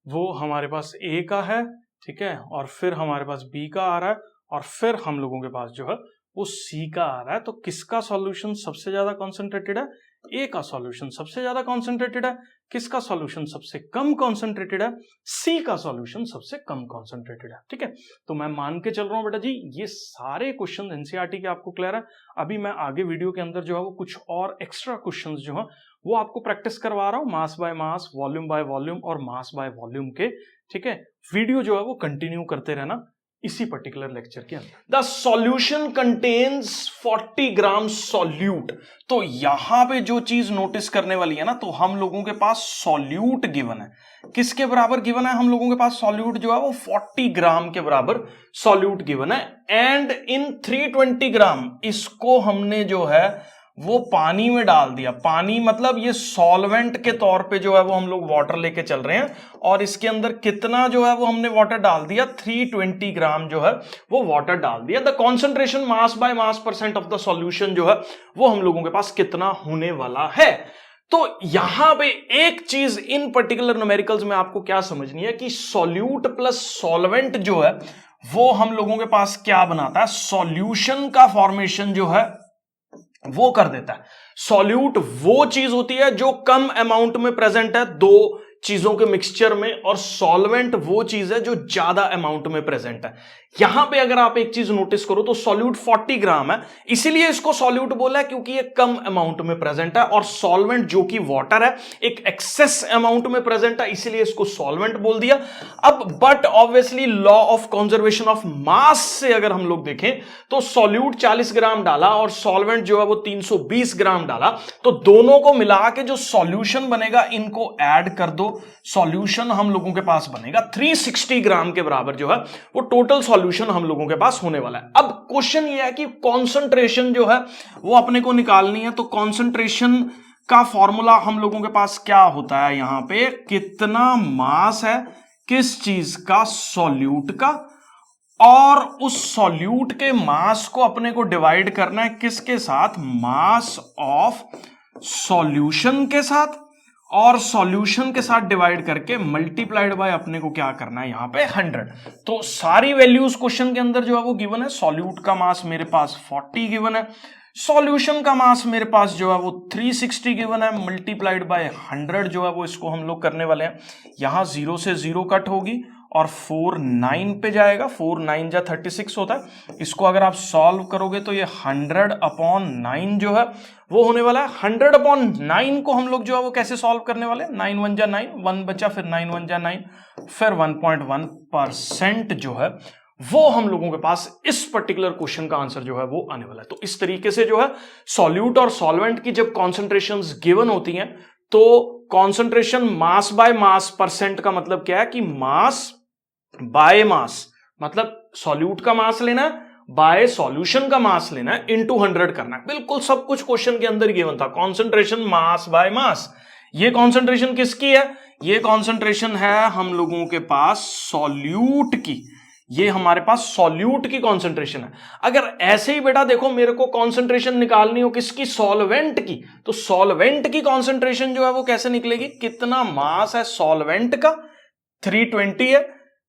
वो हमारे पास ए का है। ठीक है, और फिर हमारे पास बी का आ रहा है, और फिर हम लोगों के पास जो है वो सी का आ रहा है। तो किसका सॉल्यूशन सबसे ज्यादा कॉन्सेंट्रेटेड है, ए का सॉल्यूशन सबसे ज्यादा कॉन्सेंट्रेटेड है। किसका सॉल्यूशन सबसे कम कॉन्सेंट्रेटेड है, सी का सॉल्यूशन सबसे कम कॉन्सेंट्रेटेड है। ठीक है, तो मैं मान के चल रहा हूं बेटा जी ये सारे क्वेश्चन एनसीईआरटी के आपको क्लियर है। अभी मैं आगे वीडियो के अंदर जो है वो कुछ और एक्स्ट्रा क्वेश्चन जो है वो आपको प्रैक्टिस करवा रहा हूं, मास by mass, volume by volume और मास बाय वॉल्यूम के। ठीक है, वीडियो जो है वो कंटिन्यू करते रहना इसी पर्टिकुलर लेक्चर के अंदर। The solution contains 40 gram solute. तो यहां पे जो चीज नोटिस करने वाली है ना, तो हम लोगों के पास सॉल्यूट गिवन है, किसके बराबर गिवन है, हम लोगों के पास सॉल्यूट जो है वो 40 ग्राम के बराबर सॉल्यूट गिवन है। एंड इन 320 ग्राम इसको हमने जो है वो पानी में डाल दिया। पानी मतलब ये सॉल्वेंट के तौर पे जो है वो हम लोग वाटर लेके चल रहे हैं, और इसके अंदर कितना जो है वो हमने वाटर डाल दिया 320 ग्राम जो है वो वाटर डाल दिया। The concentration mass by mass percent of the solution जो है वो हम लोगों के पास कितना होने वाला है। तो यहां पे एक चीज इन पर्टिकुलर न्यूमेरिकल्स में आपको क्या समझनी है कि सॉल्यूट प्लस सॉल्वेंट जो है वो हम लोगों के पास क्या बनाता है, सॉल्यूशन का फॉर्मेशन जो है वो कर देता है। सॉल्यूट वो चीज होती है जो कम अमाउंट में प्रेजेंट है दो चीजों के मिक्सचर में, और सॉल्वेंट वो चीज है जो ज्यादा अमाउंट में प्रेजेंट है। यहां पे अगर आप एक चीज नोटिस करो तो सॉल्यूट 40 ग्राम है, इसीलिए इसको सॉल्यूट बोला है क्योंकि ये कम अमाउंट में प्रेजेंट है, और सॉल्वेंट जो कि वाटर है एक एक्सेस अमाउंट में प्रेजेंट है, इसीलिए इसको सॉल्वेंट बोल दिया। अब but obviously law of conservation of mass से अगर हम लोग देखें तो सॉल्यूट 40 ग्राम डाला और सॉल्वेंट जो है वो 320 ग्राम डाला, तो दोनों को मिला के जो सॉल्यूशन बनेगा इनको ऐड कर दो, सॉल्यूशन हम लोगों के पास बनेगा 360 ग्राम के बराबर जो है वो टोटल सॉल्यूशन हम लोगों के पास होने वाला है। अब क्वेश्चन ये है कि कॉन्सेंट्रेशन जो है वो अपने को निकालनी है, तो कॉन्सेंट्रेशन का फॉर्मूला हम लोगों के पास क्या होता है, यहां पे कितना मास है किस चीज का, सॉल्यूट का, और उस सॉल्यूट के मास को अपने को डिवाइड करना है किसके साथ, मास ऑफ सॉल्यूशन के साथ, और सॉल्यूशन के साथ डिवाइड करके मल्टीप्लाइड बाय अपने को क्या करना है यहां पे 100। तो सारी वैल्यूज क्वेश्चन के अंदर जो है वो गिवन है। सॉल्यूट का मास मेरे पास 40 गिवन है, सॉल्यूशन का मास मेरे पास जो है वो 360 गिवन है, मल्टीप्लाइड बाय 100 जो है वो इसको हम लोग करने वाले हैं। यहां 0 से 0 कट होगी और 4 9 पे जाएगा, 4 9 जा 36 होता है। इसको अगर आप सॉल्व करोगे तो ये 100/9 जो है वो होने वाला है। 100/9 को हम लोग जो है वो कैसे सॉल्व करने वाले हैं, 9 1 जा 9, 1 बचा, फिर 9 1 जा 9, फिर 1.1% जो है वो हम लोगों के पास इस पर्टिकुलर क्वेश्चन का आंसर जो है वो आने वाला है। तो इस तरीके से जो है सॉल्यूट और सॉल्वेंट की जब कॉन्सेंट्रेशंस गिवन होती हैं तो concentration mass by mass percent का मतलब क्या है कि मास बाय मास, मतलब सॉल्यूट का मास लेना है बाय सॉल्यूशन का मास लेना है इनटू 100 करना है। बिल्कुल सब कुछ क्वेश्चन के अंदर गिवन था, कॉन्सेंट्रेशन मास बाय मास। ये कॉन्सेंट्रेशन किसकी है, ये कॉन्सेंट्रेशन है हम लोगों के पास सॉल्यूट की, ये हमारे पास सॉल्यूट की कॉन्सेंट्रेशन है। अगर ऐसे ही बेटा देखो मेरे को कॉन्सेंट्रेशन निकालनी हो किसकी, सॉल्वेंट की, तो सॉल्वेंट की कॉन्सेंट्रेशन जो है वो कैसे निकलेगी, कितना मास है सॉल्वेंट का 320 है,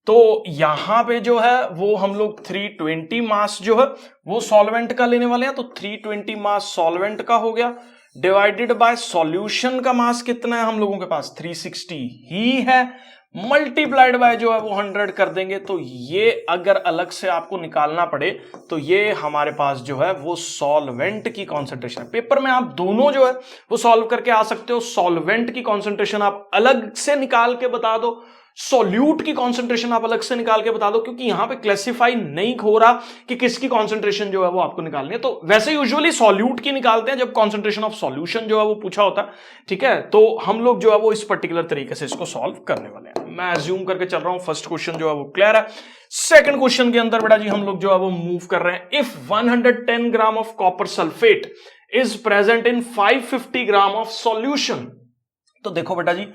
तो यहां पे जो है वो हम लोग 320 मास जो है वो सॉल्वेंट का लेने वाले हैं, तो 320 मास सॉल्वेंट का हो गया, डिवाइडेड बाय सॉल्यूशन का मास कितना है हम लोगों के पास 360 ही है, मल्टीप्लाइड बाय जो है वो 100 कर देंगे। तो ये अगर अलग से आपको निकालना पड़े तो ये हमारे पास जो है वो सॉल्वेंट की कॉन्सेंट्रेशन है। पेपर में आप दोनों जो है वो सॉल्व करके आ सकते हो, सॉल्वेंट की कॉन्सेंट्रेशन आप अलग से निकाल के बता दो, सॉल्यूट की कॉन्सेंट्रेशन आप अलग से निकाल के बता दो, क्योंकि यहां पे क्लासिफाई नहीं हो रहा कि किसकी कॉन्सेंट्रेशन जो है वो आपको निकालनी है। तो वैसे यूजुअली सॉल्यूट की निकालते हैं जब कॉन्सेंट्रेशन ऑफ सॉल्यूशन जो है वो पूछा होता है, ठीक है। तो हम लोग जो है वो इस पर्टिकुलर तरीके से इसको सॉल्व करने वाले हैं। मैं अज्यूम करके चल रहा हूं फर्स्ट क्वेश्चन जो है वो क्लियर है। सेकंड क्वेश्चन के अंदर बेटा जी हम लोग जो है वो मूव कर रहे हैं। If 110 gram of copper sulphate is present in 550 gram of solution. तो देखो बेटा जी,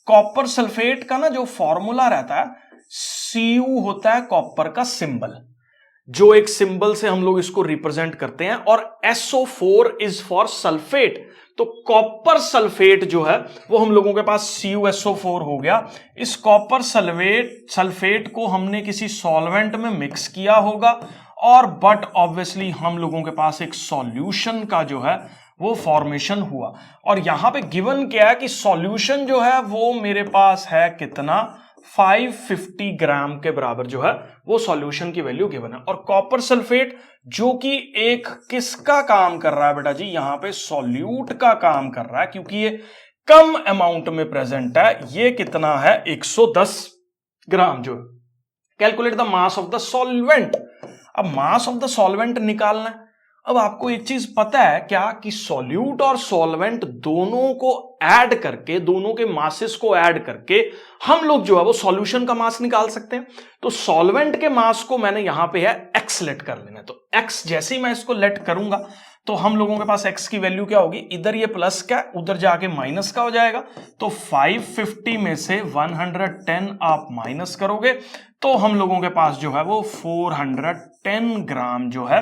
कॉपर सल्फेट का ना जो फॉर्मूला रहता है, Cu होता है कॉपर का सिंबल, जो एक सिंबल से हम लोग इसको रिप्रेजेंट करते हैं, और SO4 इज फॉर सल्फेट। तो कॉपर सल्फेट जो है वो हम लोगों के पास CuSO4 हो गया। इस कॉपर सल्फेट को हमने किसी सॉल्वेंट में मिक्स किया होगा, और बट ऑब्वियसली हम लोगों के पास एक सॉल्यूशन का जो है वो फॉर्मेशन हुआ। और यहां पे गिवन क्या है कि सॉल्यूशन जो है वो मेरे पास है कितना, 550 ग्राम के बराबर जो है वो सॉल्यूशन की वैल्यू गिवन है। और कॉपर सल्फेट जो कि एक किसका काम कर रहा है बेटा जी, यहां पे सॉल्यूट का काम कर रहा है, क्योंकि ये कम अमाउंट में प्रेजेंट है। ये कितना है, 110 ग्राम जो है। Calculate the mass of the solvent. अब मास ऑफ द सॉल्वेंट निकालना है। अब आपको एक चीज पता है क्या कि सॉल्यूट और सॉल्वेंट दोनों को ऐड करके, दोनों के मासेस को ऐड करके हम लोग जो है वो सॉल्यूशन का मास निकाल सकते हैं। तो सॉल्वेंट के मास को मैंने यहां पे है x लेट कर लेना है। तो x जैसे ही मैं इसको लेट करूंगा तो हम लोगों के पास x की वैल्यू क्या होगी, इधर ये प्लस का उधर जाके माइनस का हो जाएगा। तो 550 में से 110 आप माइनस करोगे तो हम लोगों के पास जो है वो 410 ग्राम जो है,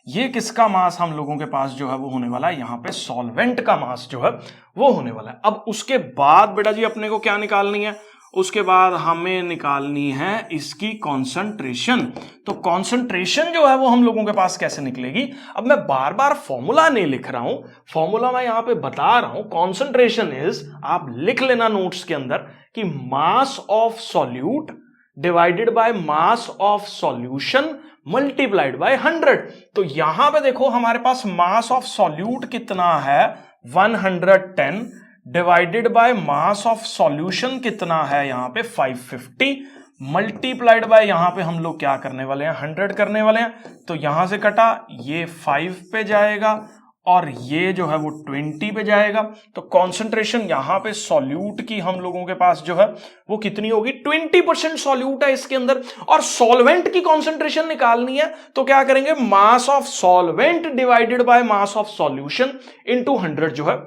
ये किसका मास हम लोगों के पास जो है वो होने वाला है, यहां पे सॉल्वेंट का मास जो है वो होने वाला है। अब उसके बाद बेटा जी अपने को क्या निकालनी है, उसके बाद हमें निकालनी है इसकी कॉन्सेंट्रेशन। तो कॉन्सेंट्रेशन जो है वो हम लोगों के पास कैसे निकलेगी। अब मैं बार बार फॉर्मूला नहीं लिख रहा हूं, फॉर्मूला मैं यहां पे बता रहा हूं। कॉन्सेंट्रेशन इज, आप लिख लेना नोट्स के अंदर कि मास of solute divided by mass of solution multiplied by 100। तो यहां पे देखो हमारे पास मास ऑफ सॉल्यूट कितना है 110, divided by mass of solution कितना है यहां पे 550, मल्टीप्लाइड बाय यहां पे हम लोग क्या करने वाले हैं, 100 करने वाले हैं। तो यहां से कटा, ये 5 पे जाएगा और ये जो है वो 20 पे जाएगा। तो कॉन्सेंट्रेशन यहां पे सॉल्यूट की हम लोगों के पास जो है वो कितनी होगी, 20% सॉल्यूट है इसके अंदर। और सॉल्वेंट की कॉन्सेंट्रेशन निकालनी है तो क्या करेंगे, mass of solvent divided by mass of solution into 100 जो है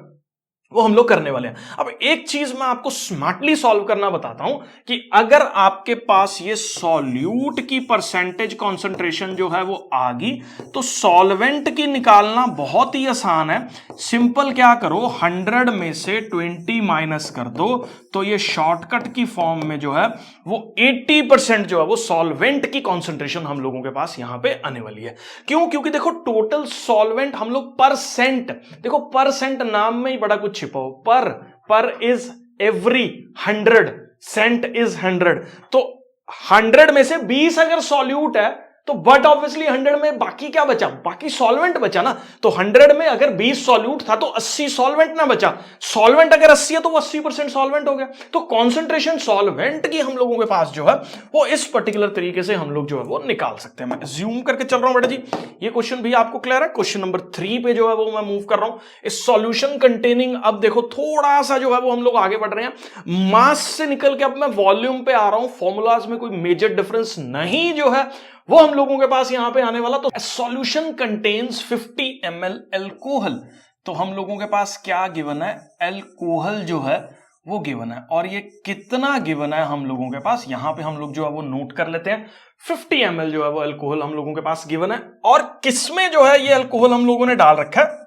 वो हम लोग करने वाले हैं। अब एक चीज मैं आपको स्मार्टली सॉल्व करना बताता हूं कि अगर आपके पास ये सॉल्यूट की परसेंटेज कॉन्सेंट्रेशन जो है वो आ गई तो सॉल्वेंट की निकालना बहुत ही आसान है। सिंपल क्या करो, 100 में से 20 माइनस कर दो तो ये शॉर्टकट की फॉर्म में जो है वो 80% जो है वो सॉल्वेंट की कॉन्सेंट्रेशन हम लोगों के पास यहां पे आने वाली है। क्यों, क्योंकि देखो टोटल सॉल्वेंट हम लोग परसेंट, देखो परसेंट नाम में ही बड़ा कुछ छिपा हो, पर इज एवरी 100, सेंट इज 100। तो 100 में से 20 अगर सॉल्यूट है तो बट ऑब्वियसली 100 में बाकी क्या बचा, बाकी सॉल्वेंट बचा ना। तो 100 में अगर 20 सॉल्यूट था तो 80 सॉल्वेंट ना बचा। सॉल्वेंट अगर 80 है तो वो 80% सॉल्वेंट हो गया। तो कॉन्सेंट्रेशन सॉल्वेंट की हम लोगों के पास जो है वो इस पर्टिकुलर तरीके से हम लोग जो है वो निकाल सकते हैं। मैं ज्यूम करके चल रहा हूं बेटा जी, ये क्वेश्चन भी आपको क्लियर है। क्वेश्चन नंबर 3 पे जो है वो मैं मूव कर रहा हूं। इस सॉल्यूशन कंटेनिंग, अब देखो थोड़ा सा जो है वो हम लोग आगे बढ़ रहे हैं, मास से निकल के अब मैं वॉल्यूम पे आ रहा हूं। फॉर्मूलाज में कोई मेजर डिफरेंस नहीं जो है वो हम लोगों के पास यहां पे आने वाला। तो सॉल्यूशन कंटेन्स 50 ml एल्कोहल। तो हम लोगों के पास क्या गिवन है, एल्कोहल जो है वो गिवन है। और ये कितना गिवन है हम लोगों के पास, यहां पे हम लोग जो है वो नोट कर लेते हैं। 50 ml जो है वो अल्कोहल हम लोगों के पास गिवन है। और किसमें जो है ये अल्कोहल हम लोगों ने डाल रखा है,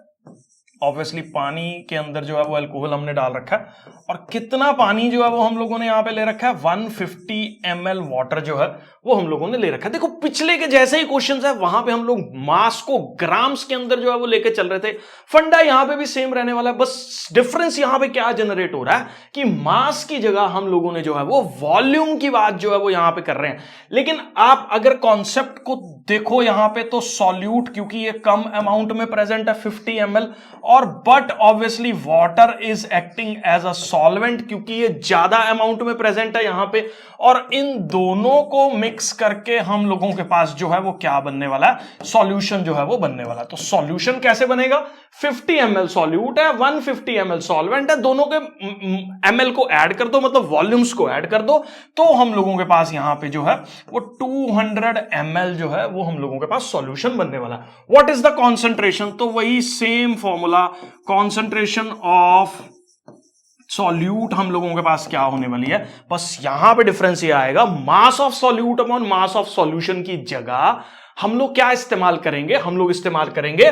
ऑब्वियसली पानी के अंदर जो है वो अल्कोहल हमने डाल रखा है, और कितना पानी जो है वो हम लोगों ने यहां पे ले रखा है 150 ml वाटर जो है वो हम लोगों ने ले रखा है। देखो पिछले के जैसे ही क्वेश्चंस है, वहां पे हम लोग मास को ग्राम्स के अंदर जो है वो लेके चल रहे थे, फंडा यहां पे भी सेम रहने वाला है। बस डिफरेंस यहां पे क्या जनरेट हो रहा है कि मास की जगह हम लोगों ने जो है वो वॉल्यूम की बात जो है वो यहां पे कर रहे हैं। लेकिन आप अगर कॉन्सेप्ट को देखो यहां पे, तो सॉल्यूट क्योंकि ये कम अमाउंट में प्रेजेंट है 50 ml, और but obviously water is acting as a solvent क्योंकि ये ज्यादा अमाउंट में प्रेजेंट है यहां पे, और इन दोनों को मिक्स करके हम लोगों के पास जो है वो क्या बनने वाला है, सॉल्यूशन जो है वो बनने वाला है। तो सॉल्यूशन कैसे बनेगा, 50 ml सॉल्यूट है, 150 ml सॉल्वेंट है, दोनों के ml को ऐड कर दो, मतलब वॉल्यूम्स को ऐड कर दो, तो हम लोगों के पास यहां पे जो है वो 200 ml जो है वो हम लोगों के पास सॉल्यूशन बनने वाला है। व्हाट इज द कॉन्सेंट्रेशन, तो वही same formula, concentration of solute हम लोगों के पास क्या होने वाली है, बस यहां पे डिफरेंस ये आएगा, मास of solute upon mass of solution की जगह हम लोग क्या इस्तेमाल करेंगे, हम लोग इस्तेमाल करेंगे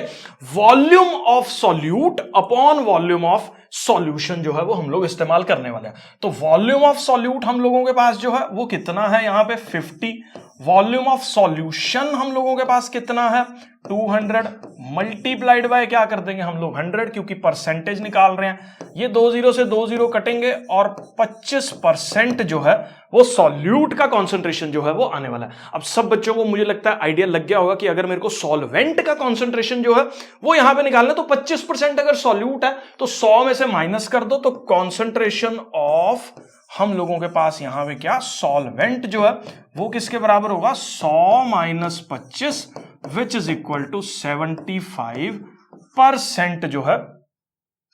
volume of solute upon volume of solution जो है वो हम लोग इस्तेमाल करने वाले हैं। तो वॉल्यूम ऑफ सॉल्यूट हम लोगों के पास जो है वो कितना है यहां पे 50, वॉल्यूम ऑफ सॉल्यूशन हम लोगों के पास कितना है 200, मल्टीप्लाइड बाय क्या कर देंगे हम लोग 100, क्योंकि परसेंटेज निकाल रहे हैं, ये 2 0 से 2 0 कटेंगे, और 25% जो है वो सॉल्यूट का कॉन्सेंट्रेशन जो है वो आने वाला है। अब सब बच्चों को मुझे लगता है आइडिया लग गया होगा कि अगर मेरे को सॉल्वेंट का कॉन्सेंट्रेशन जो है वो यहां पे निकालना है, तो 25% अगर सॉल्यूट है तो 100 में से माइनस कर दो, तो कॉन्सेंट्रेशन ऑफ हम लोगों के पास यहां पे क्या सॉल्वेंट जो है वो किसके बराबर होगा 100 minus 25 which is equal to 75% जो है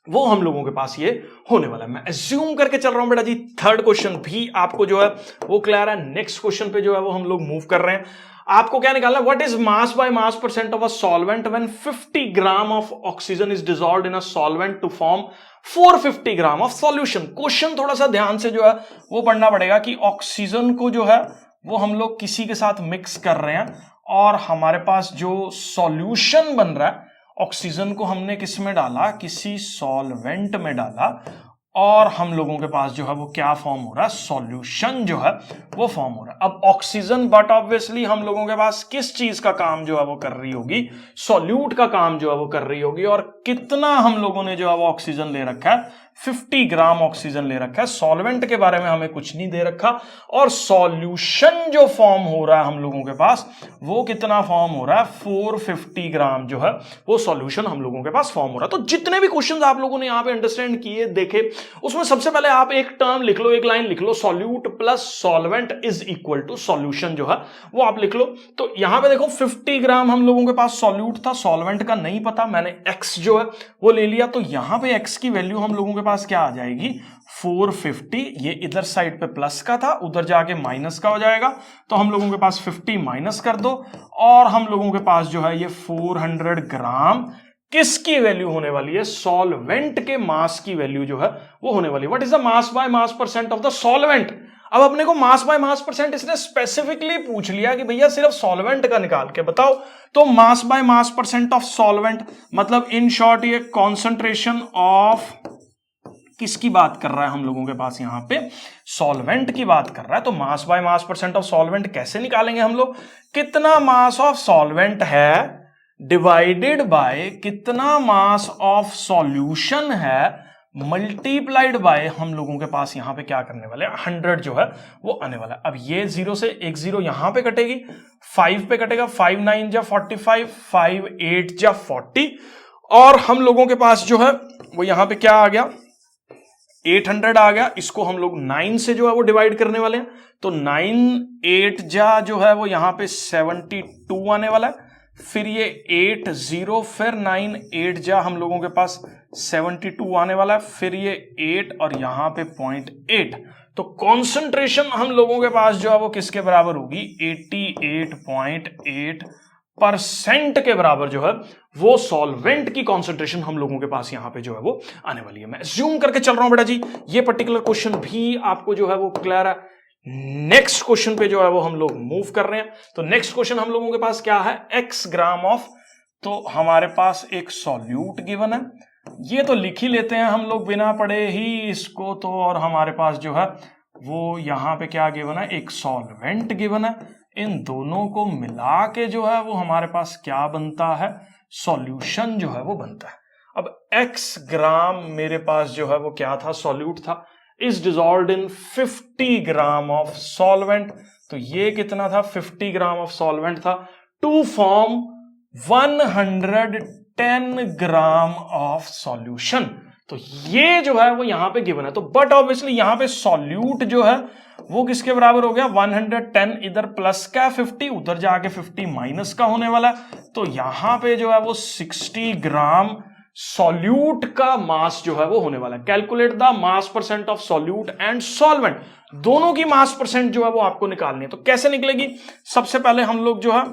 वो हम लोगों के पास ये होने वाला है। मैं एज्यूम करके चल रहा हूं बेटा जी, थर्ड क्वेश्चन भी आपको जो है वो क्लियर है। नेक्स्ट क्वेश्चन पे जो है वो हम लोग मूव कर रहे हैं। आपको क्या निकालना है, what is mass by mass percent of a solvent when 50 gram of oxygen is dissolved in a solvent to form 450 gram of solution. Question थोड़ा सा ध्यान से जो है वो पढ़ना पड़ेगा कि ऑक्सीजन को जो है वो हम लोग किसी के साथ मिक्स कर रहे हैं, और हमारे पास जो सॉल्यूशन बन रहा है, ऑक्सीजन को हमने किस में डाला, किसी सॉल्वेंट में डाला, और हम लोगों के पास जो है वो क्या फॉर्म हो रहा है, सॉल्यूशन जो है वो फॉर्म हो रहा है। अब ऑक्सीजन, बट ऑब्वियसली हम लोगों के पास किस चीज का काम जो है वो कर रही होगी, सॉल्यूट का काम जो है वो कर रही होगी, और कितना हम लोगों ने जो है वो ऑक्सीजन ले रखा है, 50 ग्राम ऑक्सीजन ले रखा है। सॉल्वेंट के बारे में हमें कुछ नहीं दे रखा, और सॉल्यूशन जो फॉर्म हो रहा है हम लोगों के पास वो कितना फॉर्म हो रहा है, 450 ग्राम जो है वो सॉल्यूशन हम लोगों के पास फॉर्म हो रहा है। तो जितने भी क्वेश्चंस आप लोगों ने यहां पे अंडरस्टैंड किए, देखे, उसमें सबसे पहले आप एक टर्म लिख लो, एक लाइन लिख लो, solute plus solvent is equal to solution जो है वो आप लिख लो। तो यहां पे देखो 50 ग्राम हम लोगों के पास सॉल्यूट था, सॉल्वेंट का नहीं पता, मैंने एक्स जो है वो ले लिया, तो यहां पे एक्स की वैल्यू हम लोगों के पास क्या आ जाएगी 450, ये इधर साइड पे प्लस का था, उधर जाके माइनस का हो जाएगा, तो हम लोगों के पास 50 माइनस कर दो, और हम लोगों के पास जो है ये 400 ग्राम किसकी वैल्यू होने वाली है, सॉल्वेंट के मास की वैल्यू जो है वो होने वाली है। What is the mass by mass percent of the solvent. अब अपने को मास बाय मास परसेंट इसने स्पेसिफिकली पूछ लिया कि भैया सिर्फ सॉल्वेंट का निकाल के बताओ, तो मास by mass percent of solvent मतलब इन शॉर्ट ये कॉन्सेंट्रेशन ऑफ किसकी बात कर रहा है, हम लोगों के पास यहां पे सॉल्वेंट की बात कर रहा है। तो मास by mass percent of solvent कैसे निकालेंगे हम लोग, कितना मास ऑफ सॉल्वेंट है डिवाइडेड बाय कितना मास ऑफ सॉल्यूशन है, मल्टीप्लाइड बाय हम लोगों के पास यहां पे क्या करने वाले हैं 100 जो है वो आने वाला है। अब ये 0 से एक 0 यहां पे कटेगी, 5 पे कटेगा, 5 9 जा 45, 5 8 जा 40, और हम लोगों के पास जो है वो यहां पे क्या आ गया 800 आ गया। इसको हम लोग 9 से जो है वो डिवाइड करने वाले हैं, तो 9 8 जा जो है वो यहां पे 72 आने वाला है, फिर ये 8 0, फिर 9 8 जा हम लोगों के पास 72 आने वाला है, फिर ये 8 और यहां पे 0.8, तो कॉन्सेंट्रेशन हम लोगों के पास जो है वो किसके बराबर होगी 88.8% के बराबर जो है वो सॉल्वेंट की कॉन्सेंट्रेशन हम लोगों के पास यहां पे जो है वो आने वाली है। मैं अज्यूम करके चल रहा हूं बेटा जी, ये पर्टिकुलर क्वेश्चन भी आपको जो है वो क्लियर है। नेक्स्ट क्वेश्चन पे जो है वो हम लोग मूव कर रहे हैं। तो नेक्स्ट क्वेश्चन हम लोगों के पास क्या है, x ग्राम ऑफ, तो हमारे पास एक सॉल्यूट गिवन है, ये तो लिख ही लेते हैं हम लोग बिना पढ़े ही इसको तो, और हमारे पास जो है वो यहाँ पे क्या गिवन है, एक सॉल्वेंट गिवन है। इन दोनों को मिला के जो है वो हमारे पास क्या बनता है, सॉल्यूशन जो है वो बनता है। अब x ग्राम मेरे पास जो है वो क्या था, सॉल्यूट था, is dissolved in 50 gram of solvent. तो ये कितना था, 50 ग्राम ऑफ सॉल्वेंट था to form 110 gram of solution. तो ये जो है वो यहां पे गिवन है। तो बट ऑब्वियसली यहां पे सॉल्यूट जो है वो किसके बराबर हो गया, 110, इधर प्लस का 50, उधर जाके 50 माइनस का होने वाला है। तो यहां पे जो है वो 60 ग्राम सॉल्यूट का मास जो है वो होने वाला है। Calculate the mass percent of solute and solvent, दोनों की मास परसेंट जो है वो आपको निकालनी है। तो कैसे निकलेगी, सबसे पहले हम लोग जो है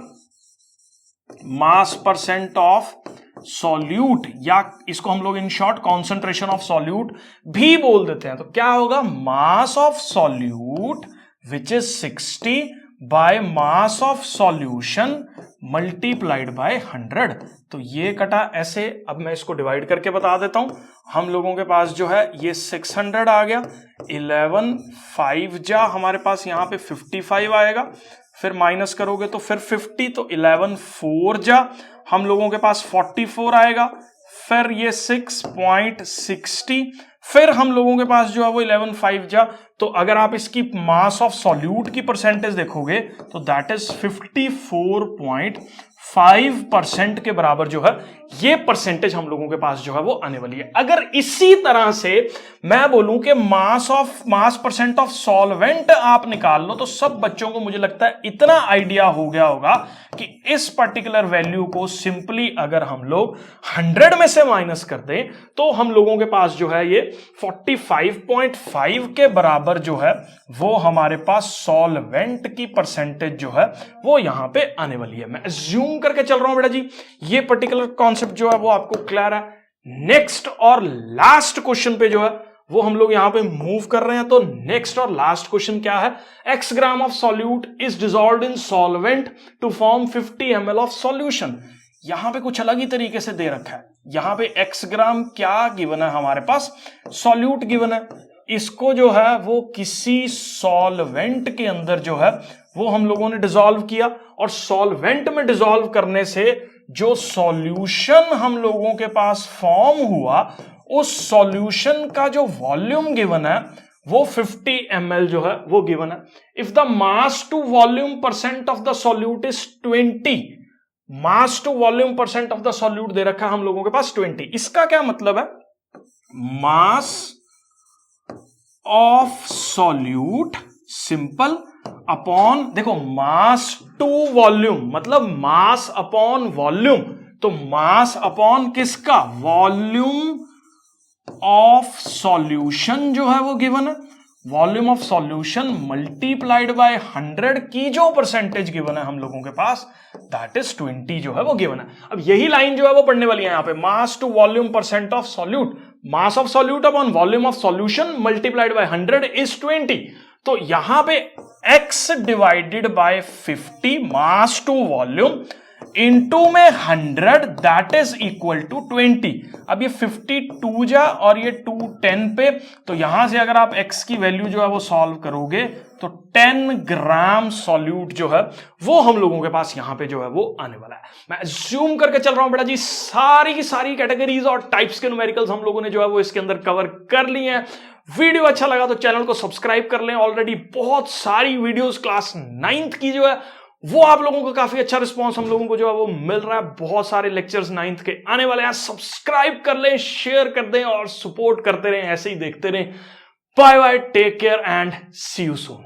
मास परसेंट ऑफ सॉल्यूट, या इसको हम लोग in short concentration of solute भी बोल देते हैं। तो क्या होगा, मास of solute which is 60 bye mass of solution multiplied by 100। तो ये कटा ऐसे। अब मैं इसको डिवाइड करके बता देता हूं। हम लोगों के पास जो है ये 600 आ गया, 11 5 जा हमारे पास यहां पे 55 आएगा, फिर माइनस करोगे तो फिर 50, तो 11 4 जा हम लोगों के पास 44 आएगा, फिर ये 6.60, फिर हम लोगों के पास जो है वो 11 5 जा। तो अगर आप इसकी मास ऑफ सॉल्यूट की परसेंटेज देखोगे तो दैट इज 54.5% के बराबर जो है ये परसेंटेज हम लोगों के पास जो है वो आने वाली है। अगर इसी तरह से मैं बोलूं कि मास परसेंट ऑफ सॉल्वेंट आप निकाल लो, तो सब बच्चों को मुझे लगता है इतना आइडिया हो गया होगा कि इस पर्टिकुलर वैल्यू को सिंपली अगर हम लोग 100 में से माइनस कर दें तो हम लोगों के पास जो है ये 45.5 के बराबर जो है वो हमारे पास सॉल्वेंट की परसेंटेज जो है वो यहां पे आने वाली है। मैं अज्यूम करके चल रहा हूं बेटा जी, ये पर्टिकुलर कॉन्सेप्ट जो है वो आपको क्लियर है। नेक्स्ट और लास्ट क्वेश्चन पे जो है वो हम लोग यहां पे मूव कर रहे हैं। तो नेक्स्ट और लास्ट क्वेश्चन क्या है, x gram of solute is dissolved in solvent to form 50 ml of solution. यहां पे कुछ अलग ही तरीके से दे रखा है। यहां पे x ग्राम क्या गिवन है, हमारे पास सॉल्यूट गिवन है। इसको जो है वो किसी सॉल्वेंट के अंदर जो है वो हम लोगों ने डिसॉल्व किया, और सॉल्वेंट में डिसॉल्व करने से जो सॉल्यूशन हम लोगों के पास फॉर्म हुआ, उस सॉल्यूशन का जो वॉल्यूम गिवन है वो 50 ml जो है वो गिवन है। If the mass to volume percent of the solute is 20, mass to volume percent of the solute दे रखा है हम लोगों के पास 20। इसका क्या मतलब है, मास ऑफ सॉल्यूट सिंपल अपॉन, देखो मास टू वॉल्यूम मतलब मास अपॉन वॉल्यूम, तो मास अपॉन किसका, वॉल्यूम ऑफ सॉल्यूशन जो है वो गिवन है। Volume of solution multiplied by 100 की जो परसेंटेज गिवन है हम लोगों के पास दैट इज 20 जो है वो गिवन है। अब यही लाइन जो है वो पढ़ने वाली है यहां पे, mass to volume percent of solute, mass of solute upon volume of solution multiplied by 100 is 20। तो यहां पे x divided by 50 mass to volume into में 100 दैट इज इक्वल टू 20। अब ये 52 जा और ये 2 10 पे, तो यहां से अगर आप x की वैल्यू जो है वो सॉल्व करोगे तो 10 ग्राम सॉल्यूट जो है वो हम लोगों के पास यहां पे जो है वो आने वाला है। मैं अज्यूम करके चल रहा हूं बेटा जी, सारी की सारी कैटेगरीज और टाइप्स के न्यूमेरिकल्स हम लोगों ने जो है वो इसके अंदर कवर कर लिए हैं। वीडियो अच्छा लगा तो चैनल को सब्सक्राइब कर लें। ऑलरेडी बहुत सारी वीडियोस क्लास 9th की जो है वो आप लोगों को काफी अच्छा रिस्पांस हम लोगों को जो है वो मिल रहा है। बहुत सारे लेक्चर्स 9th के आने वाले हैं। सब्सक्राइब कर लें, शेयर कर दें और सपोर्ट करते रहें, ऐसे ही देखते रहें। Bye bye, take care and see you soon.